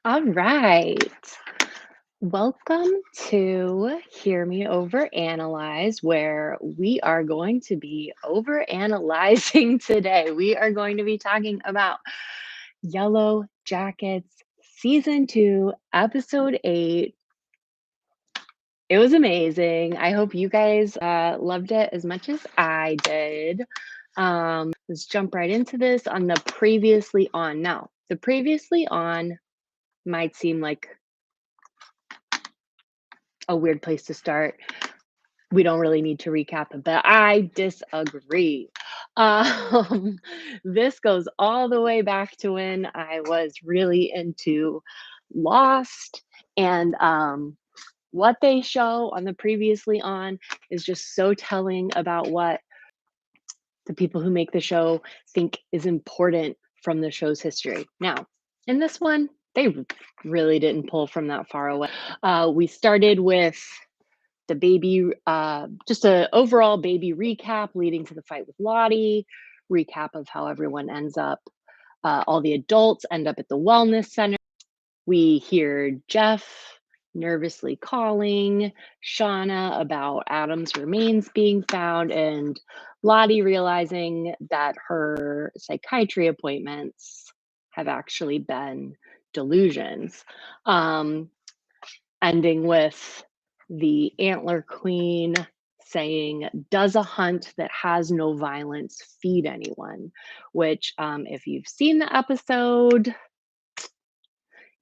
All right. Welcome to Hear Me Over Analyze, where we are going to be over analyzing today. We are going to be talking about Yellow Jackets Season 2, Episode 8. It was amazing. I hope you guys loved it as much as I did. Let's jump right into this on the previously on. Now, the previously on might seem like a weird place to start. We don't really need to recap it, but I disagree. Um, this goes all the way back to when I was really into Lost, and what they show on the previously on is just so telling about what the people who make the show think is important from the show's history. Now, in this one, they really didn't pull from that far away. We started with the baby, just a overall baby recap leading to the fight with Lottie, recap of how everyone ends up, all the adults end up at the wellness center. We hear Jeff nervously calling Shauna about Adam's remains being found, and Lottie realizing that her psychiatry appointments have actually been delusions. Um, Ending with the Antler Queen saying, "Does a hunt that has no violence feed anyone?" Which, if you've seen the episode,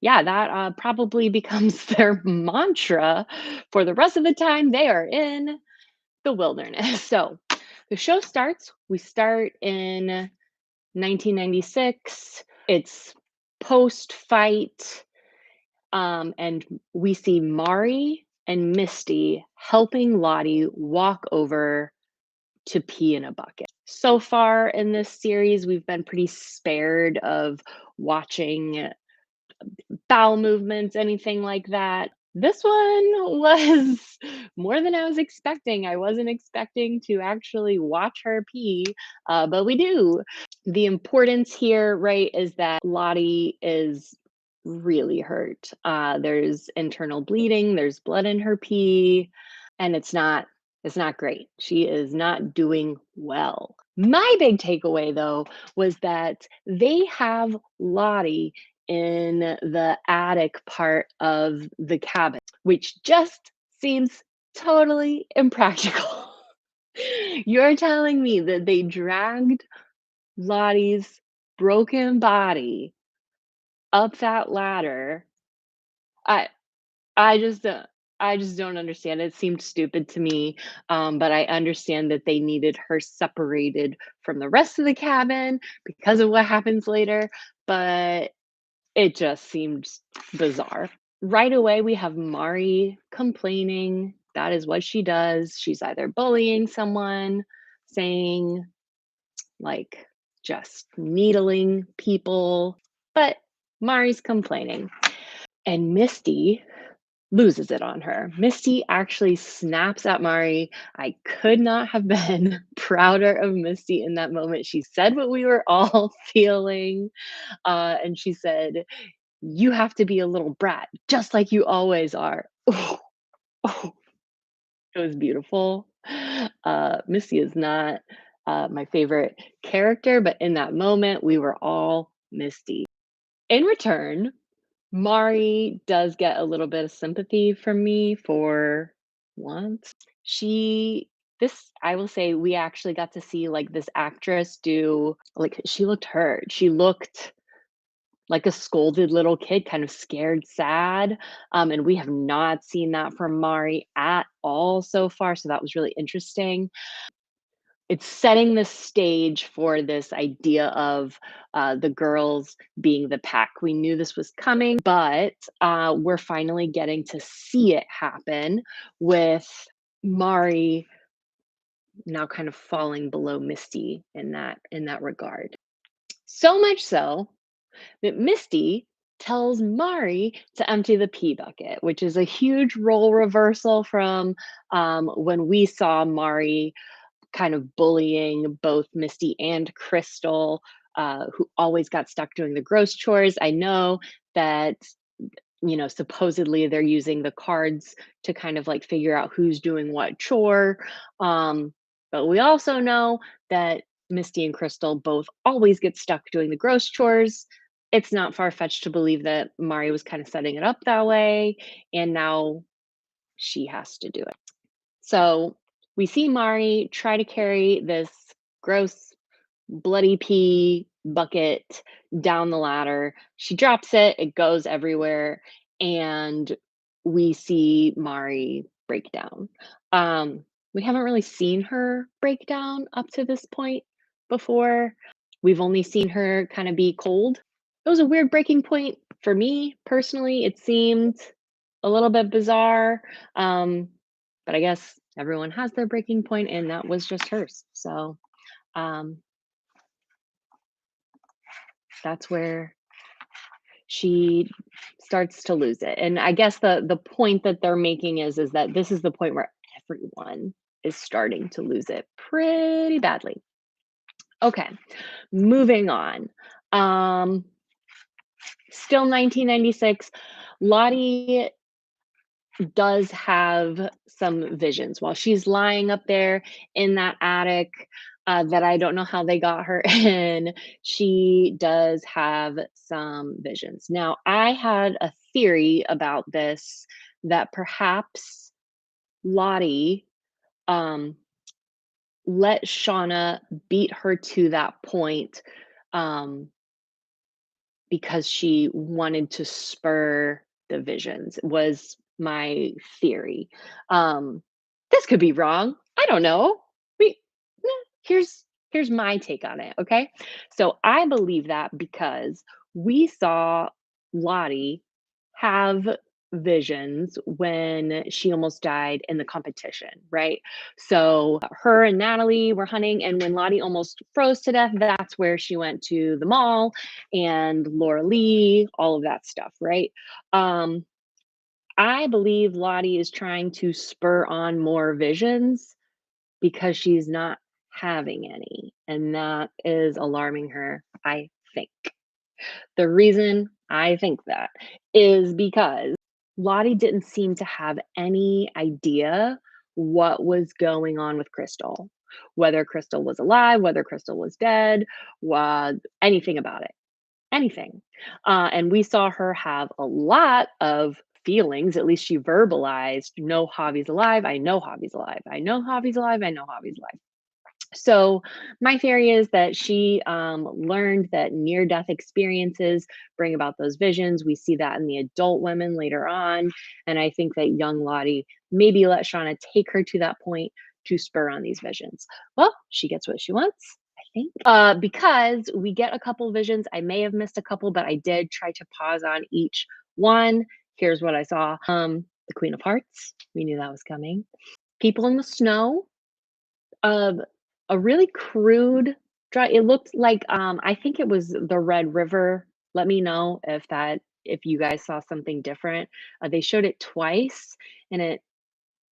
yeah, that probably becomes their mantra for the rest of the time they are in the wilderness. So the show starts. We start in 1996. It's post fight. And we see Mari and Misty helping Lottie walk over to pee in a bucket. So far in this series, we've been pretty spared of watching bowel movements, anything like that. This one was more than I was expecting. I wasn't expecting to actually watch her pee, but we do. The importance here, right, is that Lottie is really hurt. There's internal bleeding, there's blood in her pee, and it's not great. She is not doing well. My big takeaway though was that they have Lottie in the attic part of the cabin, which just seems totally impractical. You're telling me that they dragged Lottie's broken body up that ladder. I I just don't I just don't understand. It seemed stupid to me, but I understand that they needed her separated from the rest of the cabin because of what happens later, but it just seemed bizarre. Right away, we have Mari complaining. That is what she does. She's either bullying someone, saying, like, just needling people, but Mari's complaining. And Misty loses it on her. Misty actually snaps at Mari. I could not have been prouder of Misty in that moment. She said what we were all feeling. And she said, "You have to be a little brat, just like you always are." Ooh, ooh, it was beautiful. Misty is not my favorite character, but in that moment, we were all Misty. In return, Mari does get a little bit of sympathy from me for once. She this I will say we actually got to see like this actress do like she looked hurt. She looked like a scolded little kid, kind of scared, sad. And we have not seen that from Mari at all so far. So that was really interesting. It's setting the stage for this idea of the girls being the pack. We knew this was coming, but we're finally getting to see it happen with Mari now kind of falling below Misty in that regard. So much so that Misty tells Mari to empty the pee bucket, which is a huge role reversal from when we saw Mari kind of bullying both Misty and Crystal, who always got stuck doing the gross chores. I know that supposedly they're using the cards to kind of like figure out who's doing what chore. Um, but we also know that Misty and Crystal both always get stuck doing the gross chores. It's not far fetched to believe that Mari was kind of setting it up that way, and now she has to do it. So we see Mari try to carry this gross bloody pee bucket down the ladder. She drops it, it goes everywhere, and we see Mari break down. We haven't really seen her break down up to this point before. We've only seen her kind of be cold. It was a weird breaking point for me personally. It seemed a little bit bizarre. Um, but I guess everyone has their breaking point, and that was just hers. So um, that's where she starts to lose it. And I guess the point that they're making is that this is the point where everyone is starting to lose it pretty badly. Okay, moving on. Um, Still 1996. Lottie does have some visions while she's lying up there in that attic that I don't know how they got her in. She does have some visions. Now, I had a theory about this that perhaps Lottie um, let Shauna beat her to that point um, because she wanted to spur the visions, was my theory. Um, this could be wrong. I don't know. We here's here's my take on it, okay? So I believe that because we saw Lottie have visions when she almost died in the competition, right? So her and Natalie were hunting, and when Lottie almost froze to death, that's where she went to the mall and Laura Lee, all of that stuff, right? Um, I believe Lottie is trying to spur on more visions because she's not having any, and that is alarming her, I think. The reason I think that is because Lottie didn't seem to have any idea what was going on with Crystal, whether Crystal was alive, whether Crystal was dead, was anything about it, anything. And we saw her have a lot of feelings. At least she verbalized, no, Javi's alive. I know Javi's alive. I know Javi's alive. I know Javi's alive. So my theory is that she learned that near-death experiences bring about those visions. We see that in the adult women later on, and I think that young Lottie maybe let Shauna take her to that point to spur on these visions. Well, she gets what she wants, I think, because we get a couple visions. I may have missed a couple, but I did try to pause on each one. Here's what I saw: the Queen of Hearts. We knew that was coming. People in the snow. Uh, a really crude dry, it looked like, I think it was the Red River. Let me know if you guys saw something different. They showed it twice, and it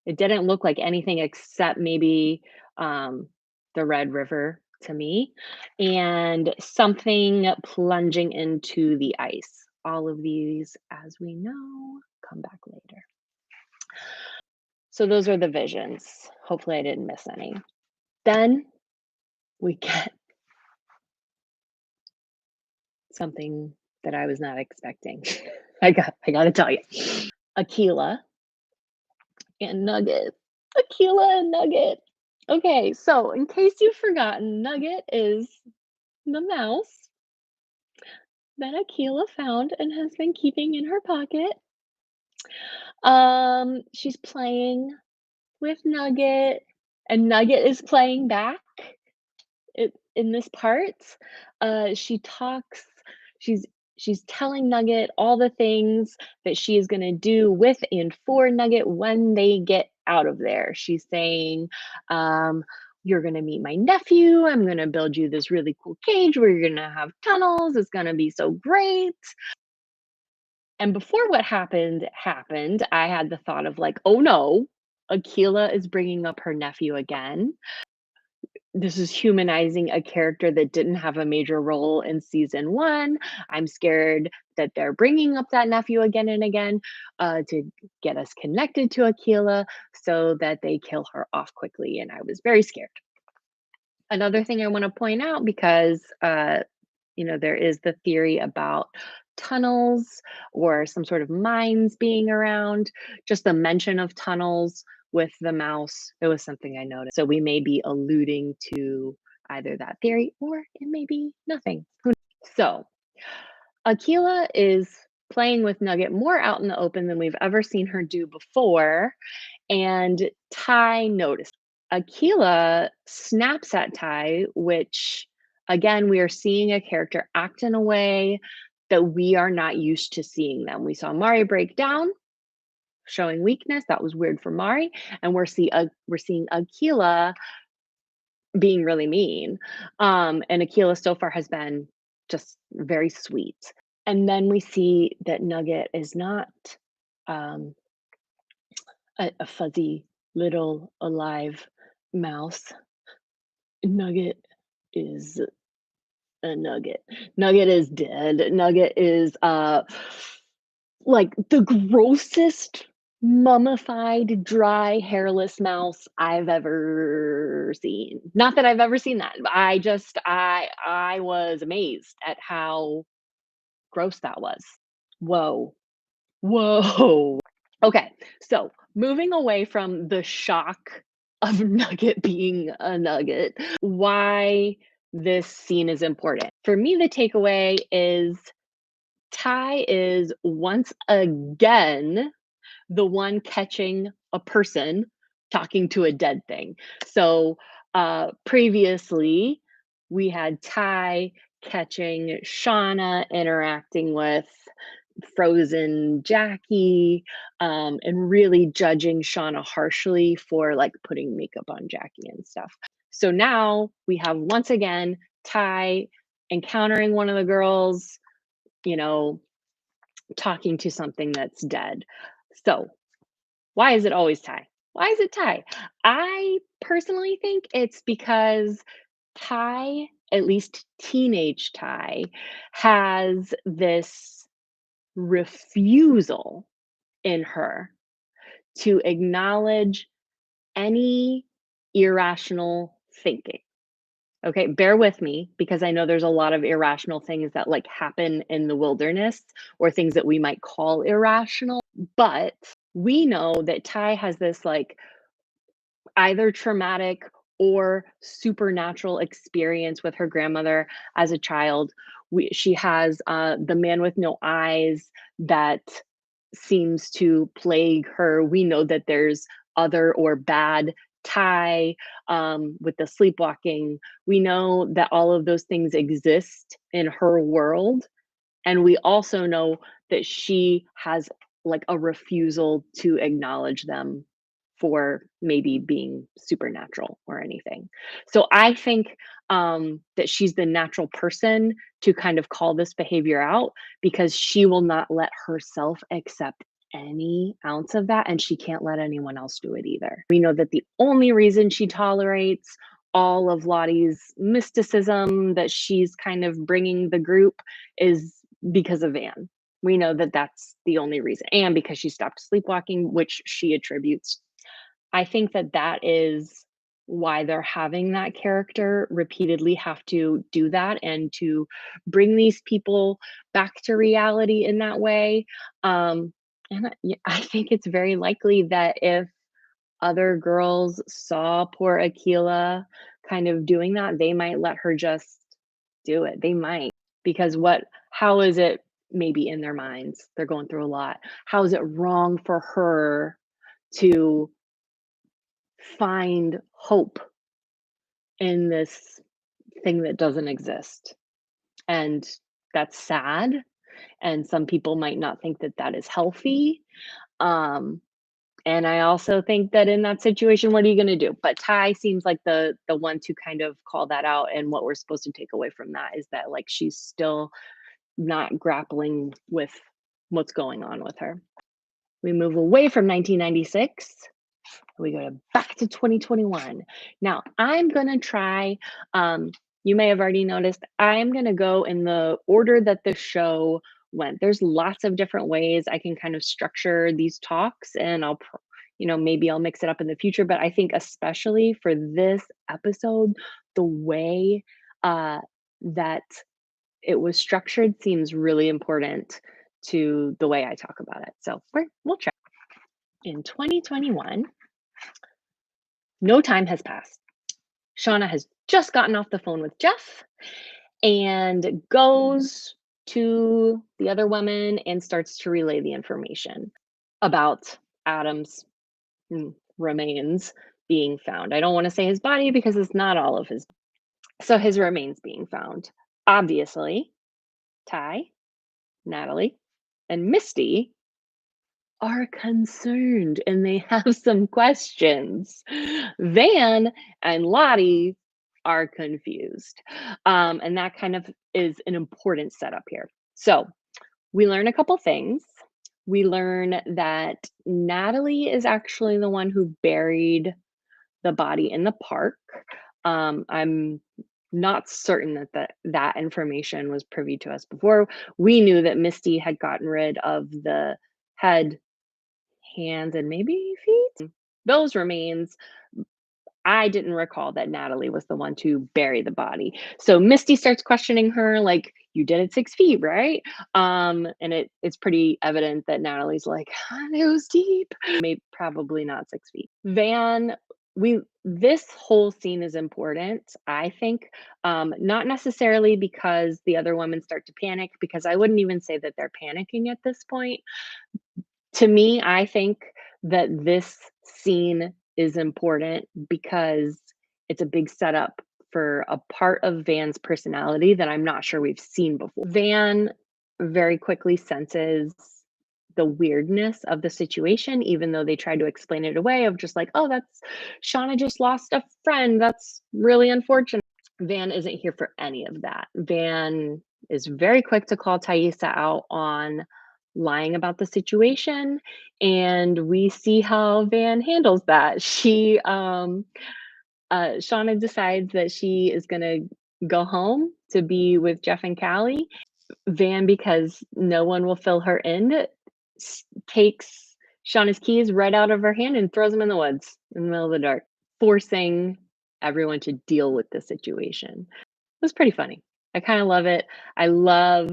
didn't look like anything except maybe, the Red River to me, and something plunging into the ice. All of these, as we know, come back later. So those are the visions. Hopefully, I didn't miss any. Then we get something that I was not expecting. I gotta tell you. Aquila and Nugget. Aquila and Nugget. Okay, so in case you've forgotten, Nugget is the mouse that Aquila found and has been keeping in her pocket. She's playing with Nugget, and Nugget is playing back. In this part, she talks she's she's telling Nugget all the things that she is gonna do with and for Nugget when they get out of there. She's saying, "You're gonna meet my nephew. I'm gonna build you this really cool cage where you're gonna have tunnels. It's gonna be so great." And before what happened, I had the thought of like, "Oh no, Aquila is bringing up her nephew again." this is humanizing a character that didn't have a major role in season 1. I'm scared that they're bringing up that nephew again and again, to get us connected to Aquila so that they kill her off quickly, and I was very scared. Another thing I wanna point out because, there is the theory about tunnels or some sort of mines being around. Just the mention of tunnels with the mouse, it was something I noticed. So we may be alluding to either that theory or it may be nothing. So Aquila is playing with Nugget more out in the open than we've ever seen her do before, and Ty noticed. Aquila snaps at Ty, which again, we are seeing a character act in a way that we are not used to seeing them. We saw Mari break down, showing weakness. That was weird for Mari, and we're seeing Aquila being really mean. And Aquila so far has been just very sweet. And then we see that Nugget is not um, a fuzzy little alive mouse. Nugget is a nugget. Nugget is dead. Nugget is like the grossest mummified, dry, hairless mouse I've ever seen. Not that I've ever seen that. I was amazed at how gross that was. Whoa. Whoa. Okay, so moving away from the shock of Nugget being a nugget, why this scene is important. For me, the takeaway is Ty is once again the one catching a person talking to a dead thing. So previously, we had Ty catching Shauna interacting with frozen Jackie, and really judging Shauna harshly for like putting makeup on Jackie and stuff. So now we have once again Ty encountering one of the girls, you know, talking to something that's dead. So why is it always Ty? Why is it Ty? I personally think it's because Ty, at least teenage Ty, has this refusal in her to acknowledge any irrational thinking. Okay, bear with me because I know there's a lot of irrational things that like happen in the wilderness or things that we might call irrational, but we know that Ty has this like either traumatic or supernatural experience with her grandmother as a child. She has the man with no eyes that seems to plague her. We know that there's other or bad Ty with the sleepwalking. We know that all of those things exist in her world. And we also know that she has like a refusal to acknowledge them for maybe being supernatural or anything. So I think that she's the natural person to kind of call this behavior out because she will not let herself accept any ounce of that and she can't let anyone else do it either. We know that the only reason she tolerates all of Lottie's mysticism that she's kind of bringing the group is because of Van. We know that that's the only reason, and because she stopped sleepwalking, which she attributes. I think that that is why they're having that character repeatedly have to do that and to bring these people back to reality in that way. I think it's very likely that if other girls saw poor Aquila kind of doing that, they might let her just do it. They might. Because how is it maybe in their minds? They're going through a lot. How is it wrong for her to find hope in this thing that doesn't exist? And that's sad. And some people might not think that that is healthy. Um, and I also think that in that situation, what are you going to do? But Ty seems like the one to kind of call that out. And what we're supposed to take away from that is that like she's still not grappling with what's going on with her. We move away from 1996 We go to back to 2021. Now, I'm gonna try, you may have already noticed, I'm gonna go in the order that the show went. There's lots of different ways I can kind of structure these talks, and maybe I'll mix it up in the future, but I think especially for this episode, the way that it was structured seems really important to the way I talk about it. So we'll try. In 2021, no time has passed. Shauna has just gotten off the phone with Jeff and goes to the other woman and starts to relay the information about Adam's remains being found. I don't want to say his body because it's not all of his. So his remains being found. Obviously, Ty, Natalie, and Misty are concerned and they have some questions. Van and Lottie are confused. And that kind of is an important setup here. So we learn a couple things. We learn that Natalie is actually the one who buried the body in the park. I'm not certain that information was privy to us before. We knew that Misty had gotten rid of the head, hands, and maybe feet. Those remains. I didn't recall that Natalie was the one to bury the body. So Misty starts questioning her, like, you did it 6 feet, right? And it's pretty evident that Natalie's like, it was deep. Maybe probably not 6 feet. Van, this whole scene is important, I think. Not necessarily because the other women start to panic, because I wouldn't even say that they're panicking at this point. To me, I think that this scene is important because it's a big setup for a part of Van's personality that I'm not sure we've seen before. Van very quickly senses the weirdness of the situation, even though they tried to explain it away of just like, oh, that's Shauna just lost a friend. That's really unfortunate. Van isn't here for any of that. Van is very quick to call Thaisa out on lying about the situation, and we see how Van handles that. Shauna decides that she is gonna go home to be with Jeff and Callie. Van, because no one will fill her in, takes Shauna's keys right out of her hand and throws them in the woods in the middle of the dark, forcing everyone to deal with the situation. It was pretty funny. I kind of love it. I love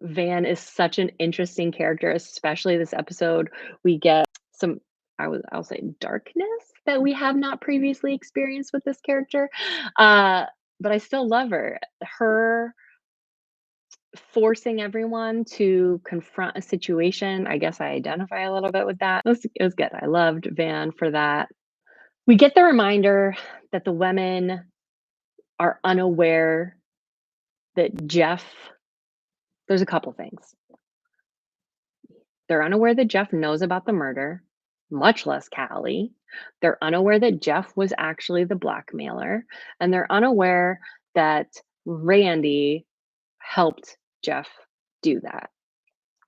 Van is such an interesting character, especially this episode. We get some, I'll say, darkness that we have not previously experienced with this character. But I still love her. Her forcing everyone to confront a situation. I guess I identify a little bit with that. It was good. I loved Van for that. We get the reminder that the women are unaware that Jeff, there's a couple things. They're unaware that Jeff knows about the murder, much less Callie. They're unaware that Jeff was actually the blackmailer, and they're unaware that Randy helped Jeff do that.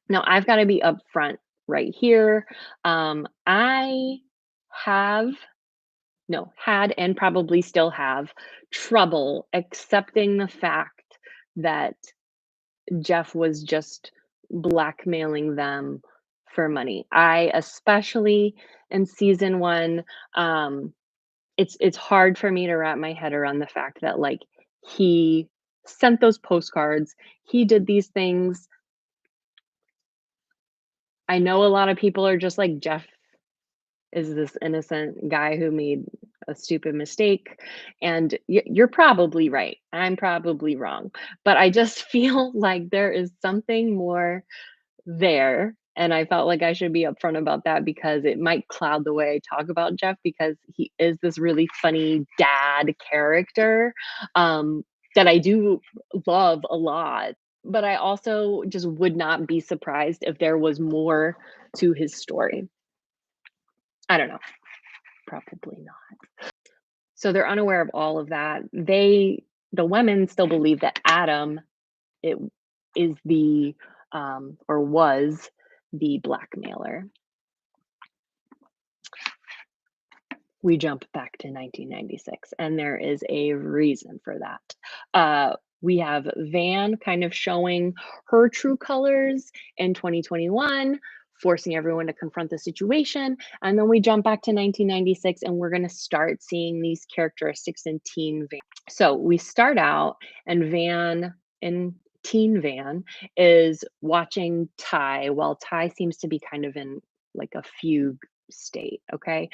Now, I've got to be upfront right here. I have, no, had, and probably still have trouble accepting the fact that Jeff was just blackmailing them for money. I especially in season 1, it's hard for me to wrap my head around the fact that, like, he sent those postcards, he did these things. I know a lot of people are just like, Jeff is this innocent guy who made a stupid mistake, and you're probably right. I'm probably wrong, but I just feel like there is something more there, and I felt like I should be upfront about that because it might cloud the way I talk about Jeff, because he is this really funny dad character, that I do love a lot, but I also just would not be surprised if there was more to his story. I don't know, probably not. So they're unaware of all of that. The women still believe that Adam it is the or was the blackmailer. we jump back to 1996, and there is a reason for that. We have Van kind of showing her true colors in 2021, forcing everyone to confront the situation. And then we jump back to 1996, and we're going to start seeing these characteristics in teen Van. So we start out, and Van in teen Van is watching Ty while Ty seems to be kind of in like a fugue state. Okay.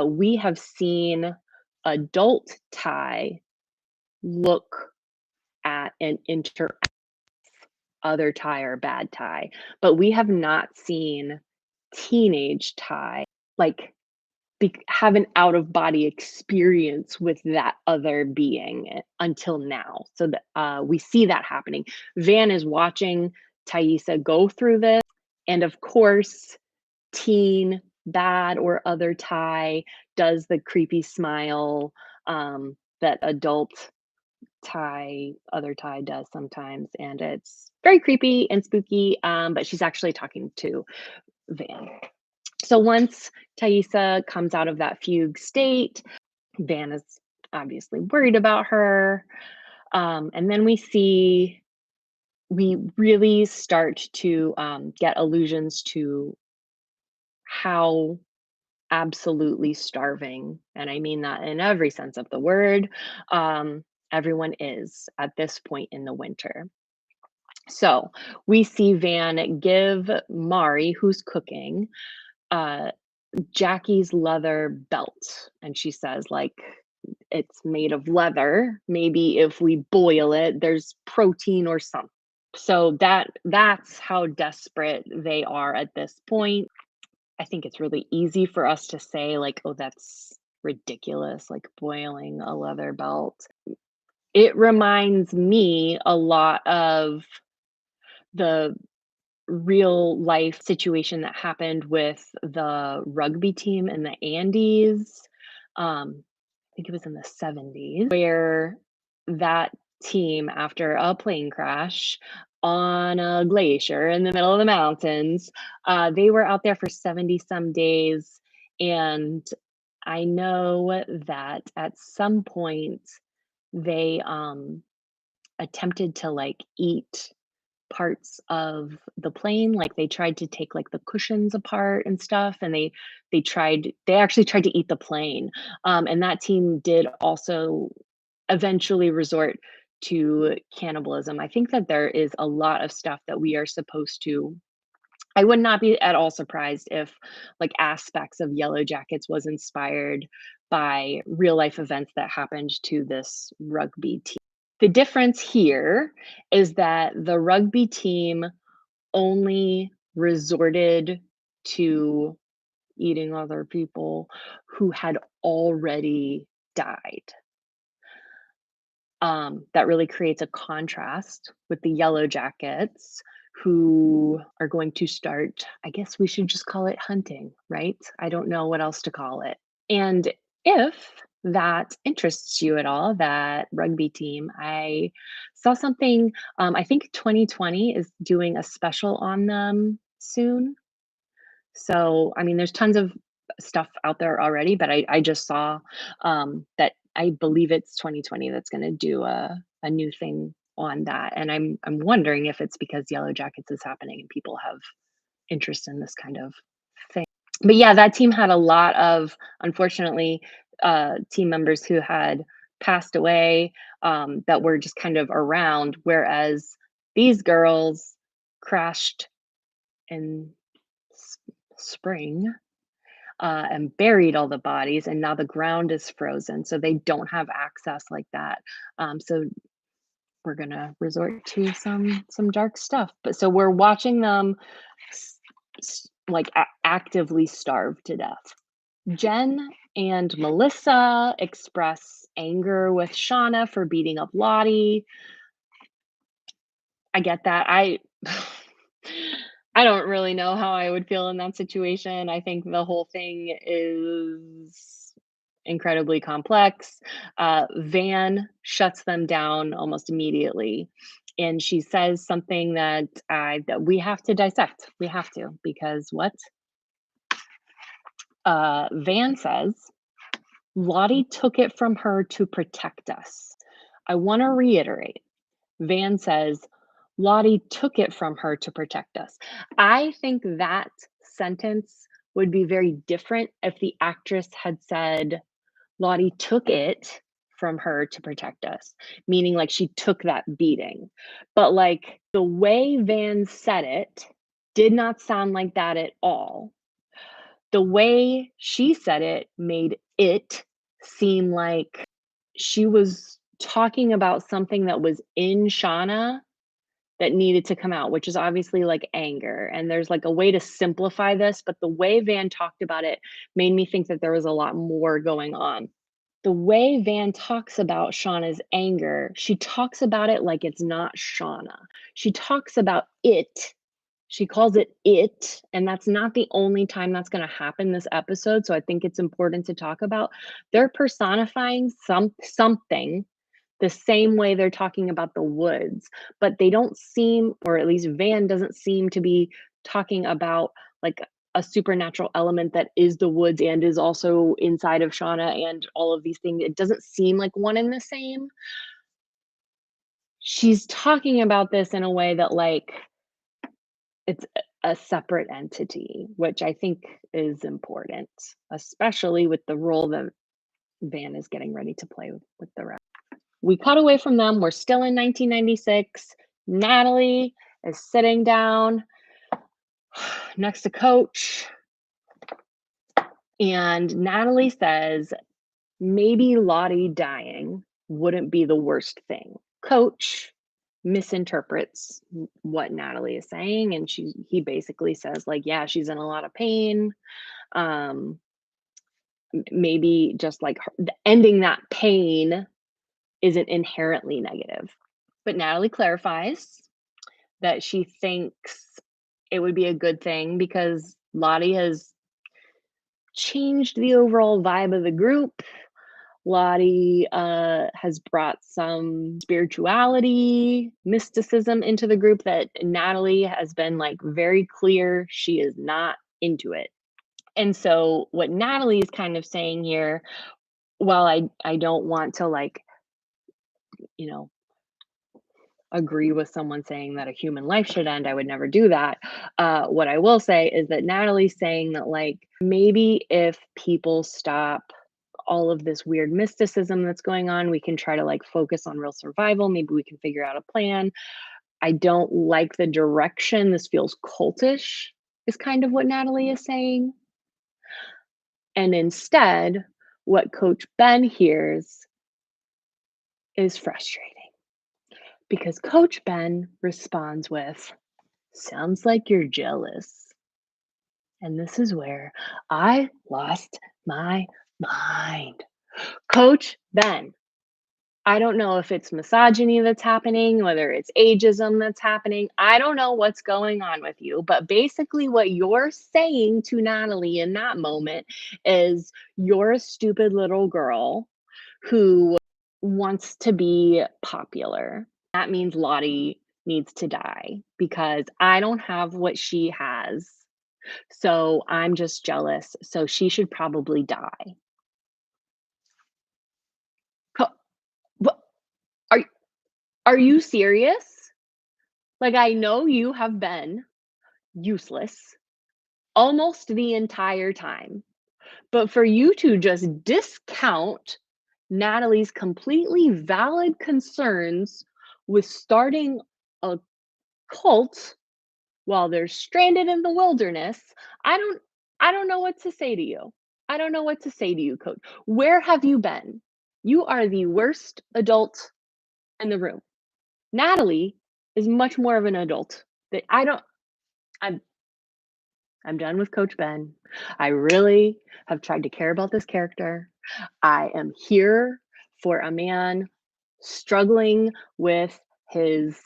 We have seen adult Ty look at and interact other Ty or bad Ty, but we have not seen teenage Ty like have an out of body experience with that other being until now. So that we see that happening. Van is watching Thaisa go through this, and of course, teen bad or other Ty does the creepy smile that adult other Ty does sometimes, and it's very creepy and spooky. But she's actually talking to Van. So once Thaisa comes out of that fugue state, Van is obviously worried about her. And then we really start to get allusions to how absolutely starving, and I mean that in every sense of the word, everyone is at this point in the winter. So we see Van give Mari, who's cooking, uh, Jackie's leather belt, and she says, like, it's made of leather. Maybe if we boil it, there's protein or something. So that's how desperate they are at this point. I think it's really easy for us to say, like, oh, that's ridiculous, like boiling a leather belt. It reminds me a lot of the real life situation that happened with the rugby team in the Andes. I think it was in the 70s, where that team, after a plane crash on a glacier in the middle of the mountains, they were out there for 70 some days. And I know that at some point they attempted to like eat parts of the plane, like, they tried to take, like, the cushions apart and stuff, and they actually tried to eat the plane, and that team did also eventually resort to cannibalism. I think that there is a lot of stuff that we are supposed to I would not be at all surprised if, like, aspects of Yellowjackets was inspired by real life events that happened to this rugby team. The difference here is that the rugby team only resorted to eating other people who had already died. That really creates a contrast with the Yellowjackets, who are going to start, I guess we should just call it hunting, right? I don't know what else to call it. And if that interests you at all, that rugby team, I saw something, I think 2020 is doing a special on them soon. So, I mean, there's tons of stuff out there already, but I just saw that I believe it's 2020 that's going to do a new thing on that, and I'm wondering if it's because Yellow Jackets is happening and people have interest in this kind of thing. But yeah, that team had a lot of, unfortunately, team members who had passed away, that were just kind of around, whereas these girls crashed in spring, and buried all the bodies, and now the ground is frozen, so they don't have access like that. So we're gonna resort to some dark stuff. But so we're watching them like actively starve to death. Jen and Melissa express anger with Shauna for beating up Lottie. I get that. I don't really know how I would feel in that situation. I think the whole thing is incredibly complex. Van shuts them down almost immediately, and she says something that we have to dissect. We have to, because what Van says. Lottie took it from her to protect us. I want to reiterate. Van says, Lottie took it from her to protect us. I think that sentence would be very different if the actress had said, Lottie took it from her to protect us, meaning like she took that beating. But like the way Van said it did not sound like that at all. The way she said it made it seem like she was talking about something that was in Shauna that needed to come out, which is obviously like anger. And there's like a way to simplify this, but the way Van talked about it made me think that there was a lot more going on. The way Van talks about Shauna's anger, she talks about it like it's not Shauna. She talks about it. She calls it it, and that's not the only time that's going to happen this episode. So I think it's important to talk about. They're personifying something the same way they're talking about the woods, but they don't seem, or at least Van doesn't seem to be talking about like a supernatural element that is the woods and is also inside of Shauna and all of these things. It doesn't seem like one and the same. She's talking about this in a way that like it's a separate entity, which I think is important, especially with the role that Van is getting ready to play with the rest. We cut away from them. We're still in 1996. Natalie is sitting down next to Coach, and Natalie says, maybe Lottie dying wouldn't be the worst thing. Coach misinterprets what Natalie is saying, and he basically says, like, yeah, she's in a lot of pain. Um, maybe just like ending that pain isn't inherently negative. But Natalie clarifies that she thinks it would be a good thing because Lottie has changed the overall vibe of the group. Lottie has brought some spirituality, mysticism into the group that Natalie has been like very clear she is not into it. And so, what Natalie is kind of saying here, while I don't want to like, you know, agree with someone saying that a human life should end. I would never do that. What I will say is that Natalie's saying that, like, maybe if people stop all of this weird mysticism that's going on, we can try to like focus on real survival. Maybe we can figure out a plan. I don't like the direction. This feels cultish, is kind of what Natalie is saying. And instead, what Coach Ben hears is frustrating because Coach Ben responds with, sounds like you're jealous. And this is where I lost my mind. Coach Ben, I don't know if it's misogyny that's happening, whether it's ageism that's happening. I don't know what's going on with you, but basically, what you're saying to Natalie in that moment is you're a stupid little girl who wants to be popular. That means Lottie needs to die because I don't have what she has. So I'm just jealous. So she should probably die. What, are are you serious? Like, I know you have been useless almost the entire time, but for you to just discount Natalie's completely valid concerns with starting a cult while they're stranded in the wilderness, I don't I don't know what to say to you. I don't know what to say to you, coach. Where have you been? You are the worst adult in the room. Natalie is much more of an adult. That I don't I'm I'm done with Coach Ben. I really have tried to care about this character. I am here for a man struggling with his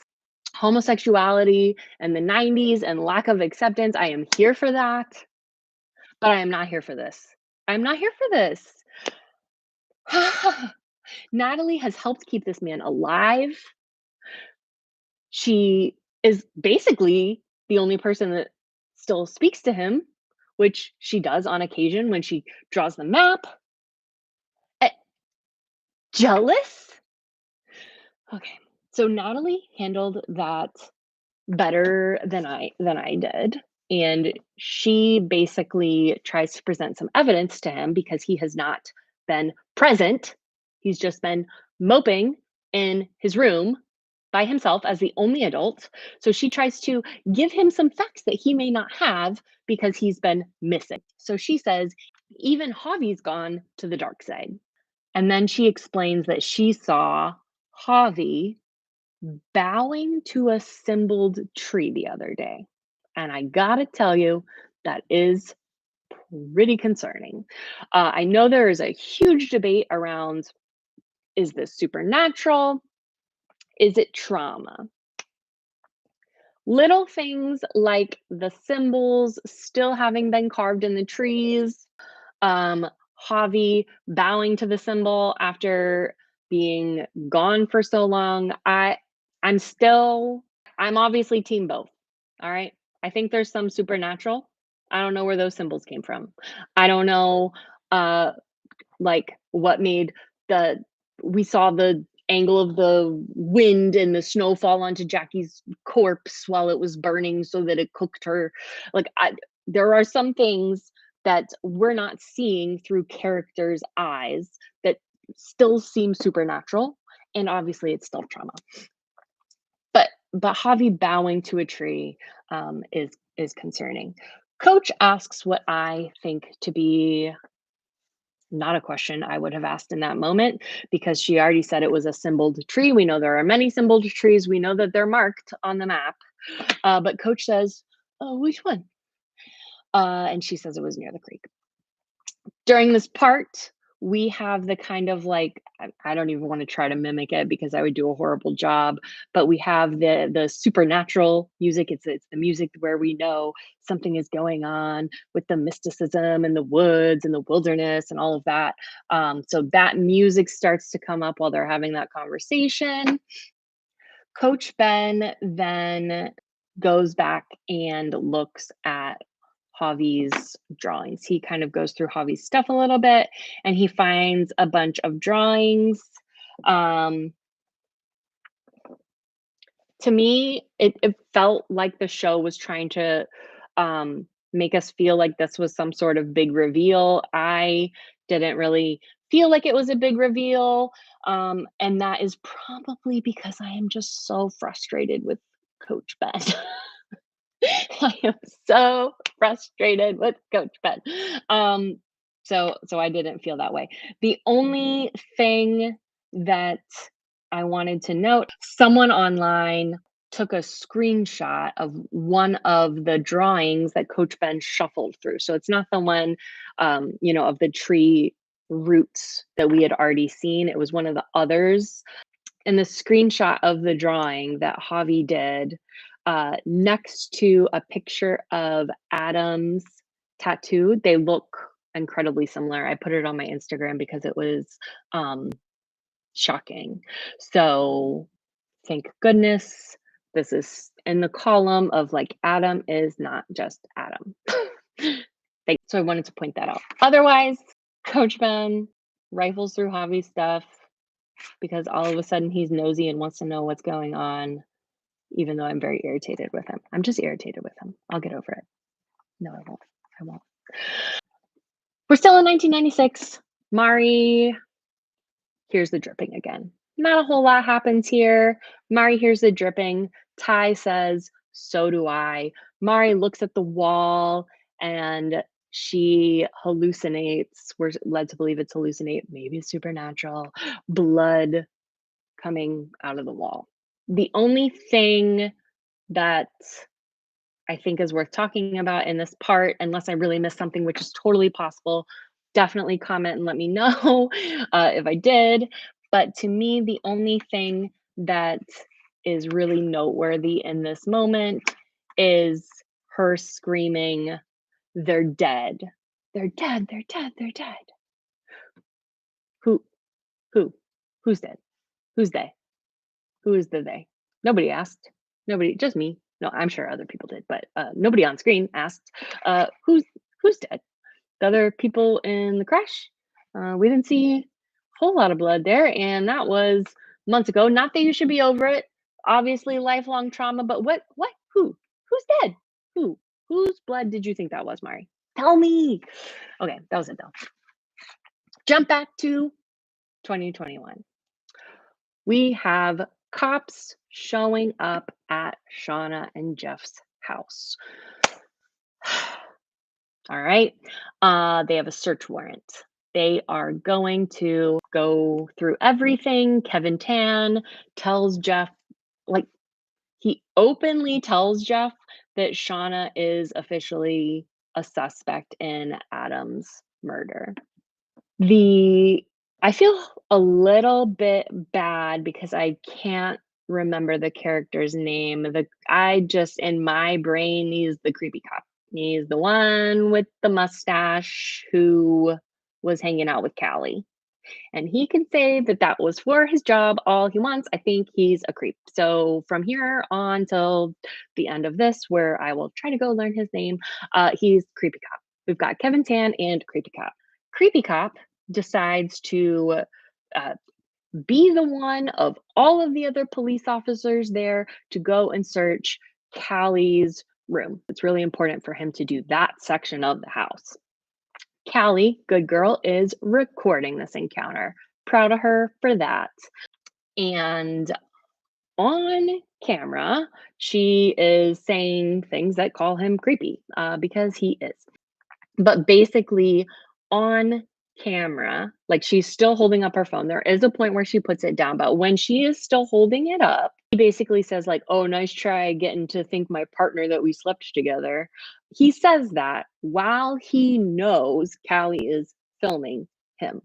homosexuality and the 90s and lack of acceptance. I am here for that, but I am not here for this. I'm not here for this. Natalie has helped keep this man alive. She is basically the only person that still speaks to him, which she does on occasion when she draws the map. Jealous? Okay. So Natalie handled that better than I did, and she basically tries to present some evidence to him because he has not been present. He's just been moping in his room by himself as the only adult. So she tries to give him some facts that he may not have because he's been missing. So she says, even Javi's gone to the dark side. And then she explains that she saw Javi bowing to a symboled tree the other day. And I gotta tell you, that is pretty concerning. I know there is a huge debate around, is this supernatural? Is it trauma? Little things like the symbols still having been carved in the trees, um, Javi bowing to the symbol after being gone for so long. I'm still I'm obviously team both. All right. I think there's some supernatural. I don't know where those symbols came from. I don't know uh like what made the we saw the angle of the wind and the snow fall onto Jackie's corpse while it was burning so that it cooked her. There are some things that we're not seeing through characters' eyes that still seem supernatural, and obviously it's still trauma. But Javi bowing to a tree is concerning. Coach asks what I think to be not a question I would have asked in that moment because she already said it was a symboled tree. We know there are many symboled trees. We know that they're marked on the map. But coach says, "Oh, which one?" And she says it was near the creek. During this part, we have the kind of like I don't even want to try to mimic it because I would do a horrible job, but we have the supernatural music. It's the music where we know something is going on with the mysticism and the woods and the wilderness and all of that. So that music starts to come up while they're having that conversation. Coach Ben then goes back and looks at Javi's drawings. He kind of goes through Javi's stuff a little bit and he finds a bunch of drawings. Um, to me, it felt like the show was trying to make us feel like this was some sort of big reveal. I didn't really feel like it was a big reveal. And that is probably because I am just so frustrated with Coach Ben. I am so frustrated with Coach Ben. Um, so I didn't feel that way. The only thing that I wanted to note, someone online took a screenshot of one of the drawings that Coach Ben shuffled through. So it's not the one, of the tree roots that we had already seen. It was one of the others. And the screenshot of the drawing that Javi did next to a picture of Adam's tattoo, they look incredibly similar. I put it on my Instagram because it was um, shocking. So thank goodness this is in the column of like Adam is not just Adam. So I wanted to point that out. Otherwise, Coach Ben rifles through Javi's stuff because all of a sudden he's nosy and wants to know what's going on, even though I'm very irritated with him. I'm just irritated with him. I'll get over it. No, I won't. I won't. We're still in 1996. Mari hears the dripping again. Not a whole lot happens here. Mari hears the dripping. Ty says, "So do I." Mari looks at the wall and she hallucinates. We're led to believe it's hallucinate, maybe it's supernatural, blood coming out of the wall. The only thing that I think is worth talking about in this part, unless I really missed something, which is totally possible, definitely comment and let me know if I did. But to me, the only thing that is really noteworthy in this moment is her screaming, "They're dead. They're dead. They're dead. They're dead." Who, who, who's dead? Who's they? Who is the they? Nobody asked. Nobody, just me. No, I'm sure other people did, but nobody on screen asked who's dead. The other people in the crash, we didn't see Whole lot of blood there, and that was months ago. Not that you should be over it. Obviously, lifelong trauma, but what? Who? Who's dead? Who? Whose blood did you think that was, Mari? Tell me. Okay, that was it though. Jump back to 2021. We have cops showing up at Shauna and Jeff's house. All right. They have a search warrant. They are going to go through everything. Kevin Tan tells Jeff, like, he openly tells Jeff that Shauna is officially a suspect in Adam's murder. The I feel a little bit bad because I can't remember the character's name. I just in my brain, he's the creepy cop. He's the one with the mustache who was hanging out with Callie. And he can say that that was for his job all he wants. I think he's a creep. So from here on till the end of this, where I will try to go learn his name, he's creepy cop. We've got Kevin Tan and creepy cop. Creepy cop decides to uh, be the one of all of the other police officers there to go and search Callie's room. It's really important for him to do that section of the house. Callie, good girl, is recording this encounter. Proud of her for that. And on camera, she is saying things that call him creepy because he is. But basically, on camera, like she's still holding up her phone. There is a point where she puts it down, but when she is still holding it up, he basically says, like, oh, nice try getting to think my partner that we slept together. He says that while he knows Callie is filming him.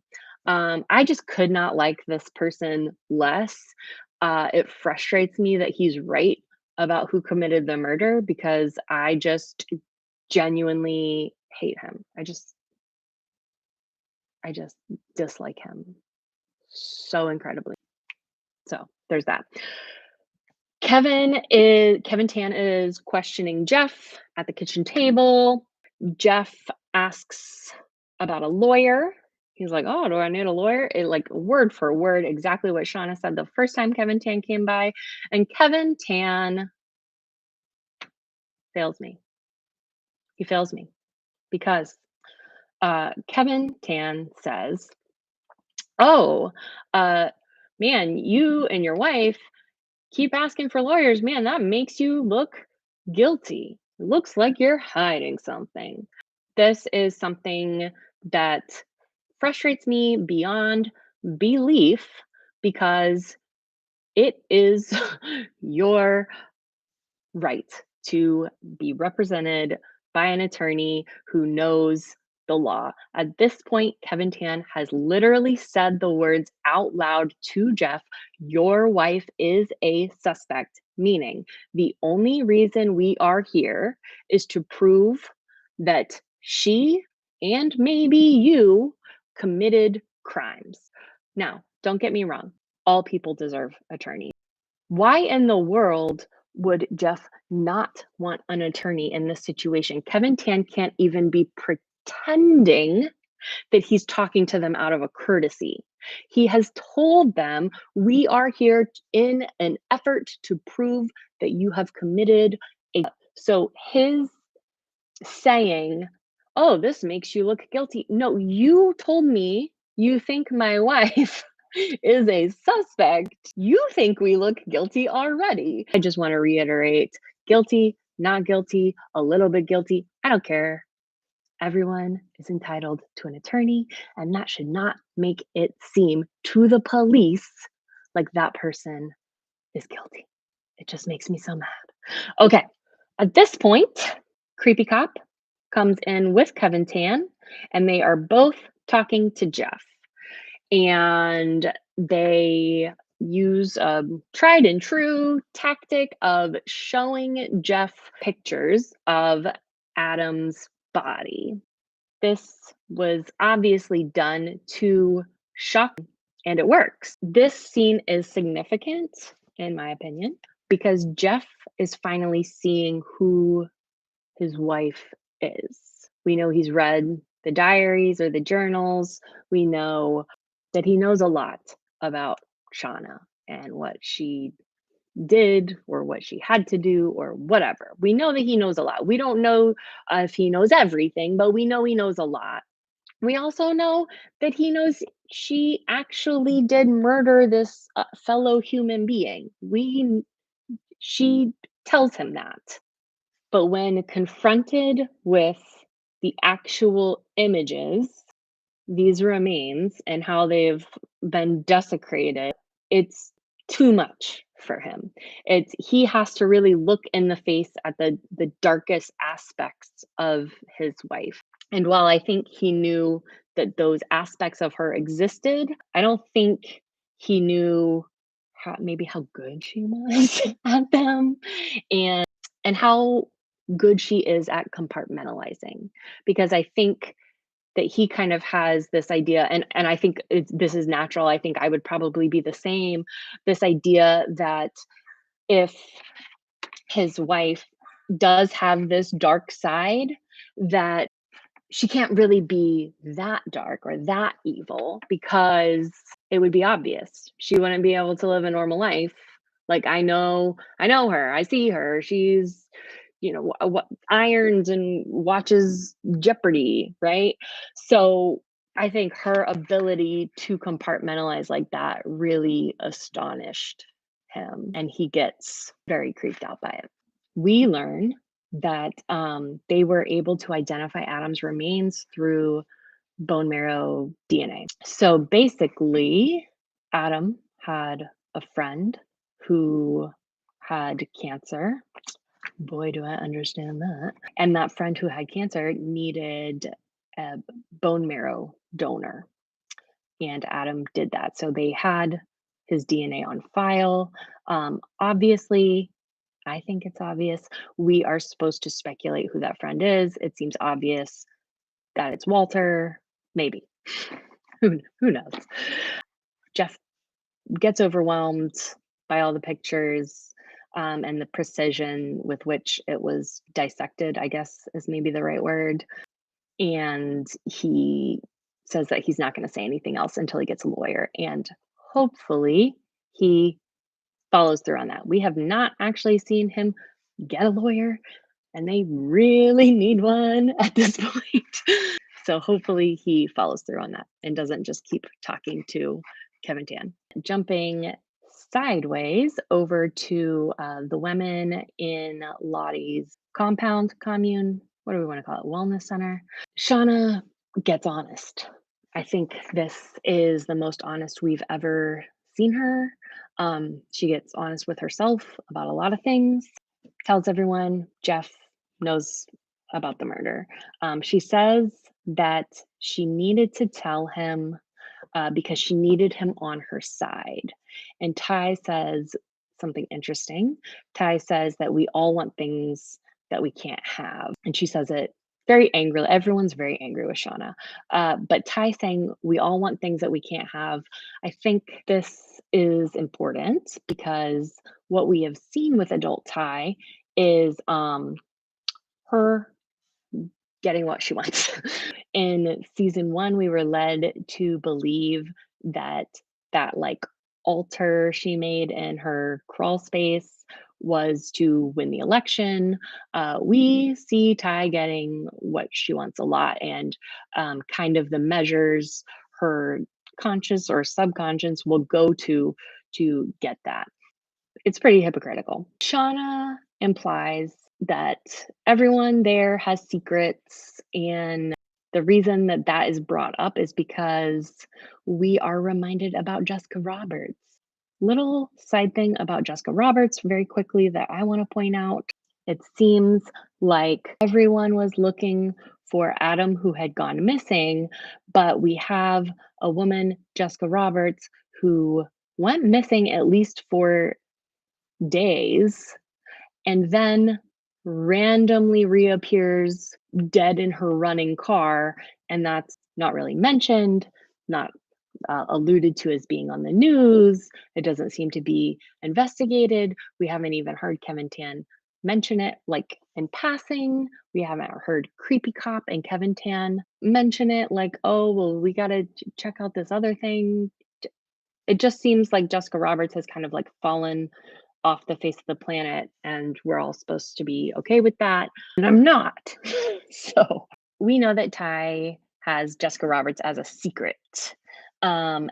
I just could not like this person less. It frustrates me that he's right about who committed the murder because I just genuinely hate him. I just dislike him so incredibly. So there's that. Kevin Tan is questioning Jeff at the kitchen table. Jeff asks about a lawyer. He's like, "Oh, do I need a lawyer?" It like word for word exactly what Shauna said the first time Kevin Tan came by, and Kevin Tan fails me. He fails me because Kevin Tan says, "Oh, uh, man, you and your wife keep asking for lawyers. Man, that makes you look guilty. It looks like you're hiding something." This is something that frustrates me beyond belief because it is your right to be represented by an attorney who knows the law. At this point, Kevin Tan has literally said the words out loud to Jeff, your wife is a suspect, meaning the only reason we are here is to prove that she and maybe you committed crimes. Now, don't get me wrong, all people deserve attorneys. Why in the world would Jeff not want an attorney in this situation? Kevin Tan can't even be pretending that he's talking to them out of a courtesy. He has told them, we are here in an effort to prove that you have committed a. So his saying, oh, this makes you look guilty. No, you told me you think my wife is a suspect. You think we look guilty already. I just want to reiterate, guilty, not guilty, a little bit guilty. I don't care. Everyone is entitled to an attorney, and that should not make it seem to the police like that person is guilty. It just makes me so mad. Okay, at this point, Creepy Cop comes in with Kevin Tan, and they are both talking to Jeff. And they use a tried and true tactic of showing Jeff pictures of Adam's body. This was obviously done to shock, and it works. This scene is significant, in my opinion, because Jeff is finally seeing who his wife is. We know he's read the diaries or the journals. We know that he knows a lot about Shauna and what she did or what she had to do or whatever. We know that he knows a lot. We don't know if he knows everything, but we know he knows a lot. We also know that he knows she actually did murder this fellow human being. She tells him that. But when confronted with the actual images, these remains and how they've been desecrated, it's too much for him. He has to really look in the face at the darkest aspects of his wife. And while I think he knew that those aspects of her existed, I don't think he knew maybe how good she was at them, and how good she is at compartmentalizing. Because I think that he kind of has this idea, and I think this is natural. I think I would probably be the same. This idea that if his wife does have this dark side, that she can't really be that dark or that evil because it would be obvious. She wouldn't be able to live a normal life. Like I know her. I see her. She's what irons and watches Jeopardy, right? So I think her ability to compartmentalize like that really astonished him, and he gets very creeped out by it. We learn that they were able to identify Adam's remains through bone marrow DNA. So basically, Adam had a friend who had cancer. Boy, do I understand that. And that friend who had cancer needed a bone marrow donor, and Adam did that. So they had his DNA on file. Obviously, I think it's obvious. We are supposed to speculate who that friend is. It seems obvious that it's Walter. Maybe. Who knows? Jeff gets overwhelmed by all the pictures, and the precision with which it was dissected, I guess is maybe the right word. And he says that he's not going to say anything else until he gets a lawyer. And hopefully he follows through on that. We have not actually seen him get a lawyer, and they really need one at this point. So hopefully he follows through on that and doesn't just keep talking to Kevin Tan. Jumping sideways over to the women in Lottie's commune, what do we want to call it? Wellness center. Shauna gets honest. I think this is the most honest we've ever seen her. She gets honest with herself about a lot of things, tells everyone Jeff knows about the murder. She says that she needed to tell him because she needed him on her side. And Ty says something interesting. Ty says that we all want things that we can't have. And she says it very angrily. Everyone's very angry with Shauna. But Ty saying we all want things that we can't have. I think this is important because what we have seen with adult Ty is her getting what she wants. In season 1, we were led to believe that like altar she made in her crawl space was to win the election. We see Ty getting what she wants a lot, and kind of the measures her conscious or subconscious will go to get that. It's pretty hypocritical. Shauna implies that everyone there has secrets, and the reason that that is brought up is because we are reminded about Jessica Roberts. Little side thing about Jessica Roberts, very quickly, that I want to point out. It seems like everyone was looking for Adam, who had gone missing, but we have a woman, Jessica Roberts, who went missing at least for days and then randomly reappears dead in her running car. And that's not really mentioned, not alluded to as being on the news. It doesn't seem to be investigated. We haven't even heard Kevin Tan mention it like in passing. We haven't heard Creepy Cop and Kevin Tan mention it like, oh, well, we got to check out this other thing. It just seems like Jessica Roberts has kind of like fallen off the face of the planet, and we're all supposed to be okay with that. And I'm not. So we know that Ty has Jessica Roberts as a secret. And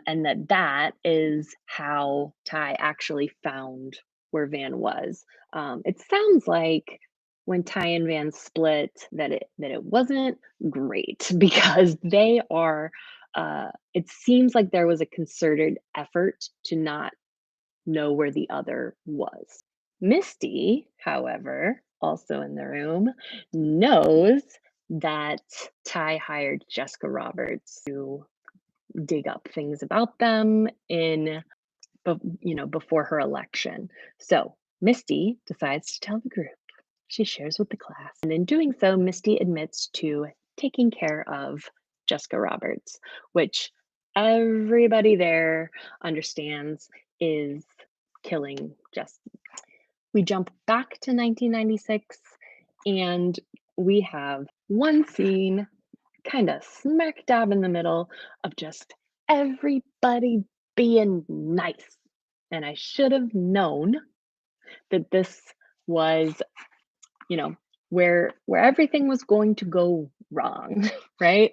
that is how Ty actually found where Van was. It sounds like when Ty and Van split that it wasn't great because they are it seems like there was a concerted effort to not know where the other was. Misty, however, also in the room, knows that Ty hired Jessica Roberts to dig up things about them before her election. So Misty decides to tell the group. She shares with the class. And in doing so, Misty admits to taking care of Jessica Roberts, which everybody there understands is killing Jessica. We jump back to 1996 and we have one scene kind of smack dab in the middle of just everybody being nice. And I should have known that this was, you know, where everything was going to go wrong, right?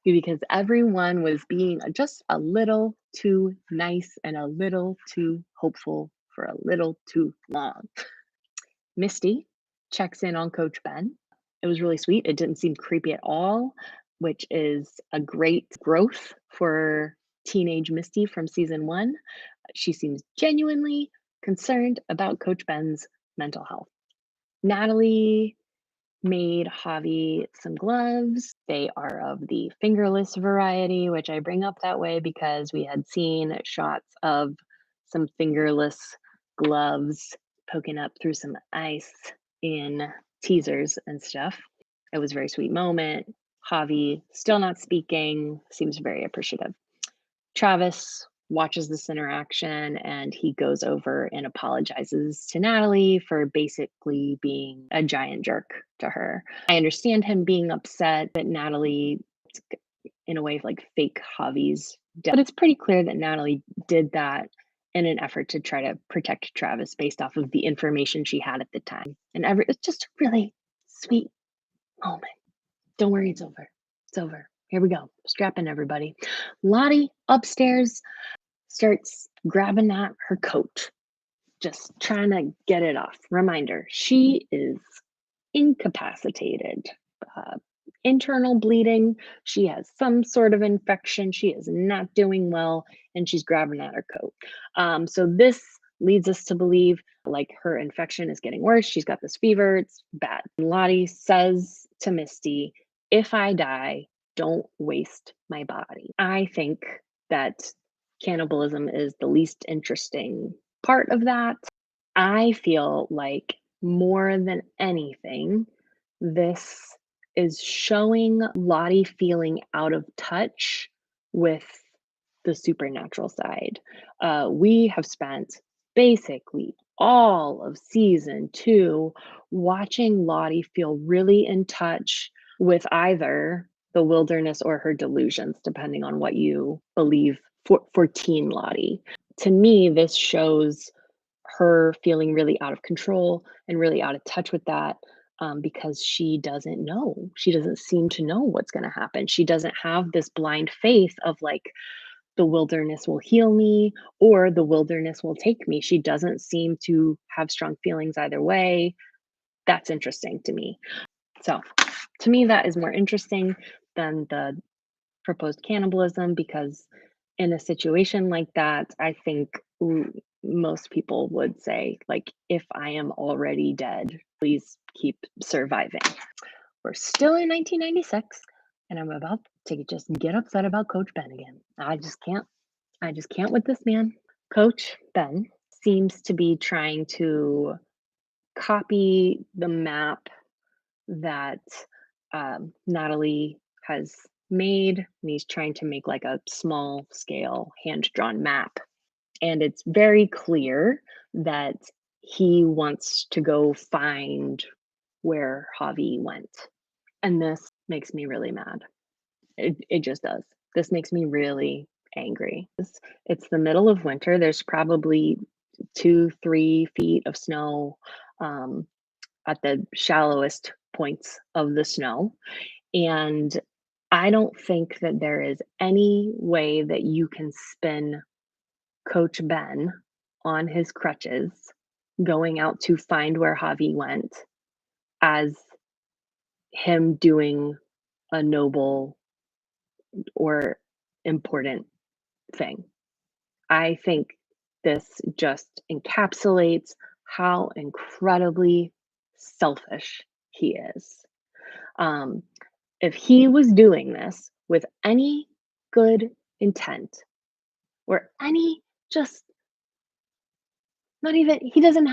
Because everyone was being just a little too nice and a little too hopeful for a little too long. Misty checks in on Coach Ben. It was really sweet. It didn't seem creepy at all, which is a great growth for teenage Misty from season one. She seems genuinely concerned about Coach Ben's mental health. Natalie made Javi some gloves. They are of the fingerless variety, which I bring up that way because we had seen shots of some fingerless gloves poking up through some ice in teasers and stuff. It was a very sweet moment. Javi, still not speaking, seems very appreciative. Travis watches this interaction and he goes over and apologizes to Natalie for basically being a giant jerk to her. I understand him being upset that Natalie, in a way, like fake Javi's death, but it's pretty clear that Natalie did that in an effort to try to protect Travis based off of the information she had at the time. And it's just a really sweet moment. Don't worry, it's over. It's over. Here we go. Strap in, everybody. Lottie upstairs starts grabbing at her coat, just trying to get it off. Reminder, she is incapacitated. Internal bleeding. She has some sort of infection. She is not doing well, and she's grabbing at her coat. So this leads us to believe like her infection is getting worse. She's got this fever. It's bad. And Lottie says to Misty, if I die, don't waste my body. I think that cannibalism is the least interesting part of that. I feel like more than anything, this is showing Lottie feeling out of touch with the supernatural side. We have spent basically all of season two watching Lottie feel really in touch with either the wilderness or her delusions, depending on what you believe for teen Lottie. To me, this shows her feeling really out of control and really out of touch with that because she doesn't know. She doesn't seem to know what's going to happen. She doesn't have this blind faith of like, the wilderness will heal me or the wilderness will take me. She doesn't seem to have strong feelings either way. That's interesting to me. So, to me, that is more interesting than the proposed cannibalism because in a situation like that, I think most people would say, like, if I am already dead, please keep surviving. We're still in 1996, and I'm about to just get upset about Coach Ben again. I just can't with this man. Coach Ben seems to be trying to copy the map that Natalie has made, and he's trying to make like a small scale hand drawn map. And it's very clear that he wants to go find where Javi went. And this makes me really mad. It just does. This makes me really angry. It's the middle of winter. There's probably 2, 3 feet of snow, um, at the shallowest points of the snow, and I don't think that there is any way that you can spin Coach Ben on his crutches going out to find where Javi went as him doing a noble or important thing. I think this just encapsulates how incredibly selfish he is. Um, if he was doing this with any good intent or any just not even he doesn't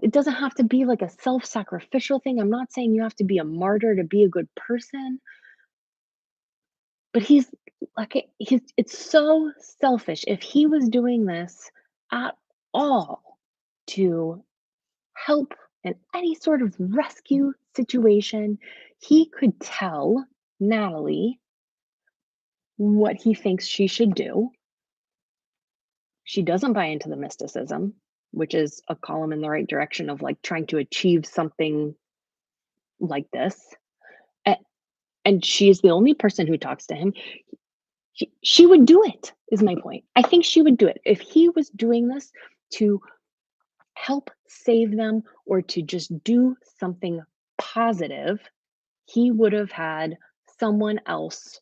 it doesn't have to be like a self-sacrificial thing. I'm not saying you have to be a martyr to be a good person, but he's like he's it's so selfish. If he was doing this at all to help in any sort of rescue situation, he could tell Natalie what he thinks she should do. She doesn't buy into the mysticism, which is a column in the right direction of like trying to achieve something like this. A- And she is the only person who talks to him. She would do it, is my point. I think she would do it. If he was doing this to help save them or to just do something positive, he would have had someone else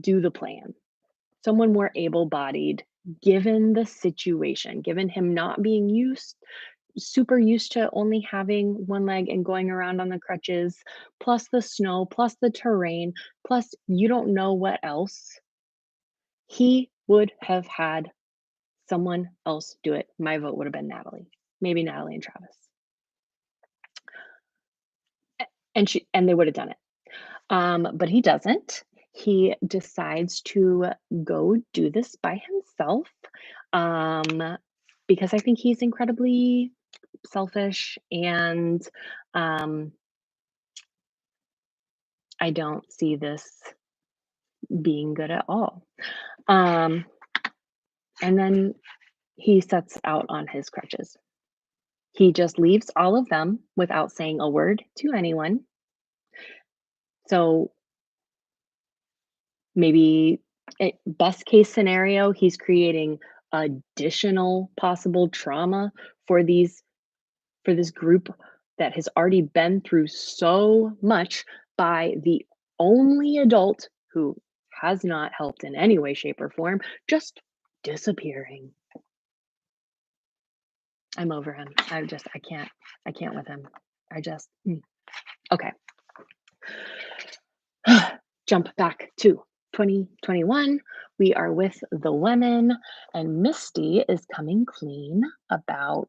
do the plan, someone more able bodied, given the situation, given him not being super used to only having one leg and going around on the crutches, plus the snow, plus the terrain, plus you don't know what else. He would have had someone else do it. My vote would have been Natalie, maybe Natalie and Travis. And they would have done it. But he doesn't. He decides to go do this by himself, um, because I think he's incredibly selfish and I don't see this being good at all. Um, and then he sets out on his crutches. He just leaves all of them without saying a word to anyone. So maybe best case scenario, he's creating additional possible trauma for these for this group that has already been through so much by the only adult who has not helped in any way, shape, or form, just disappearing. I'm over him. I can't with him. I just, okay. Jump back to 2021. We are with the women, and Misty is coming clean about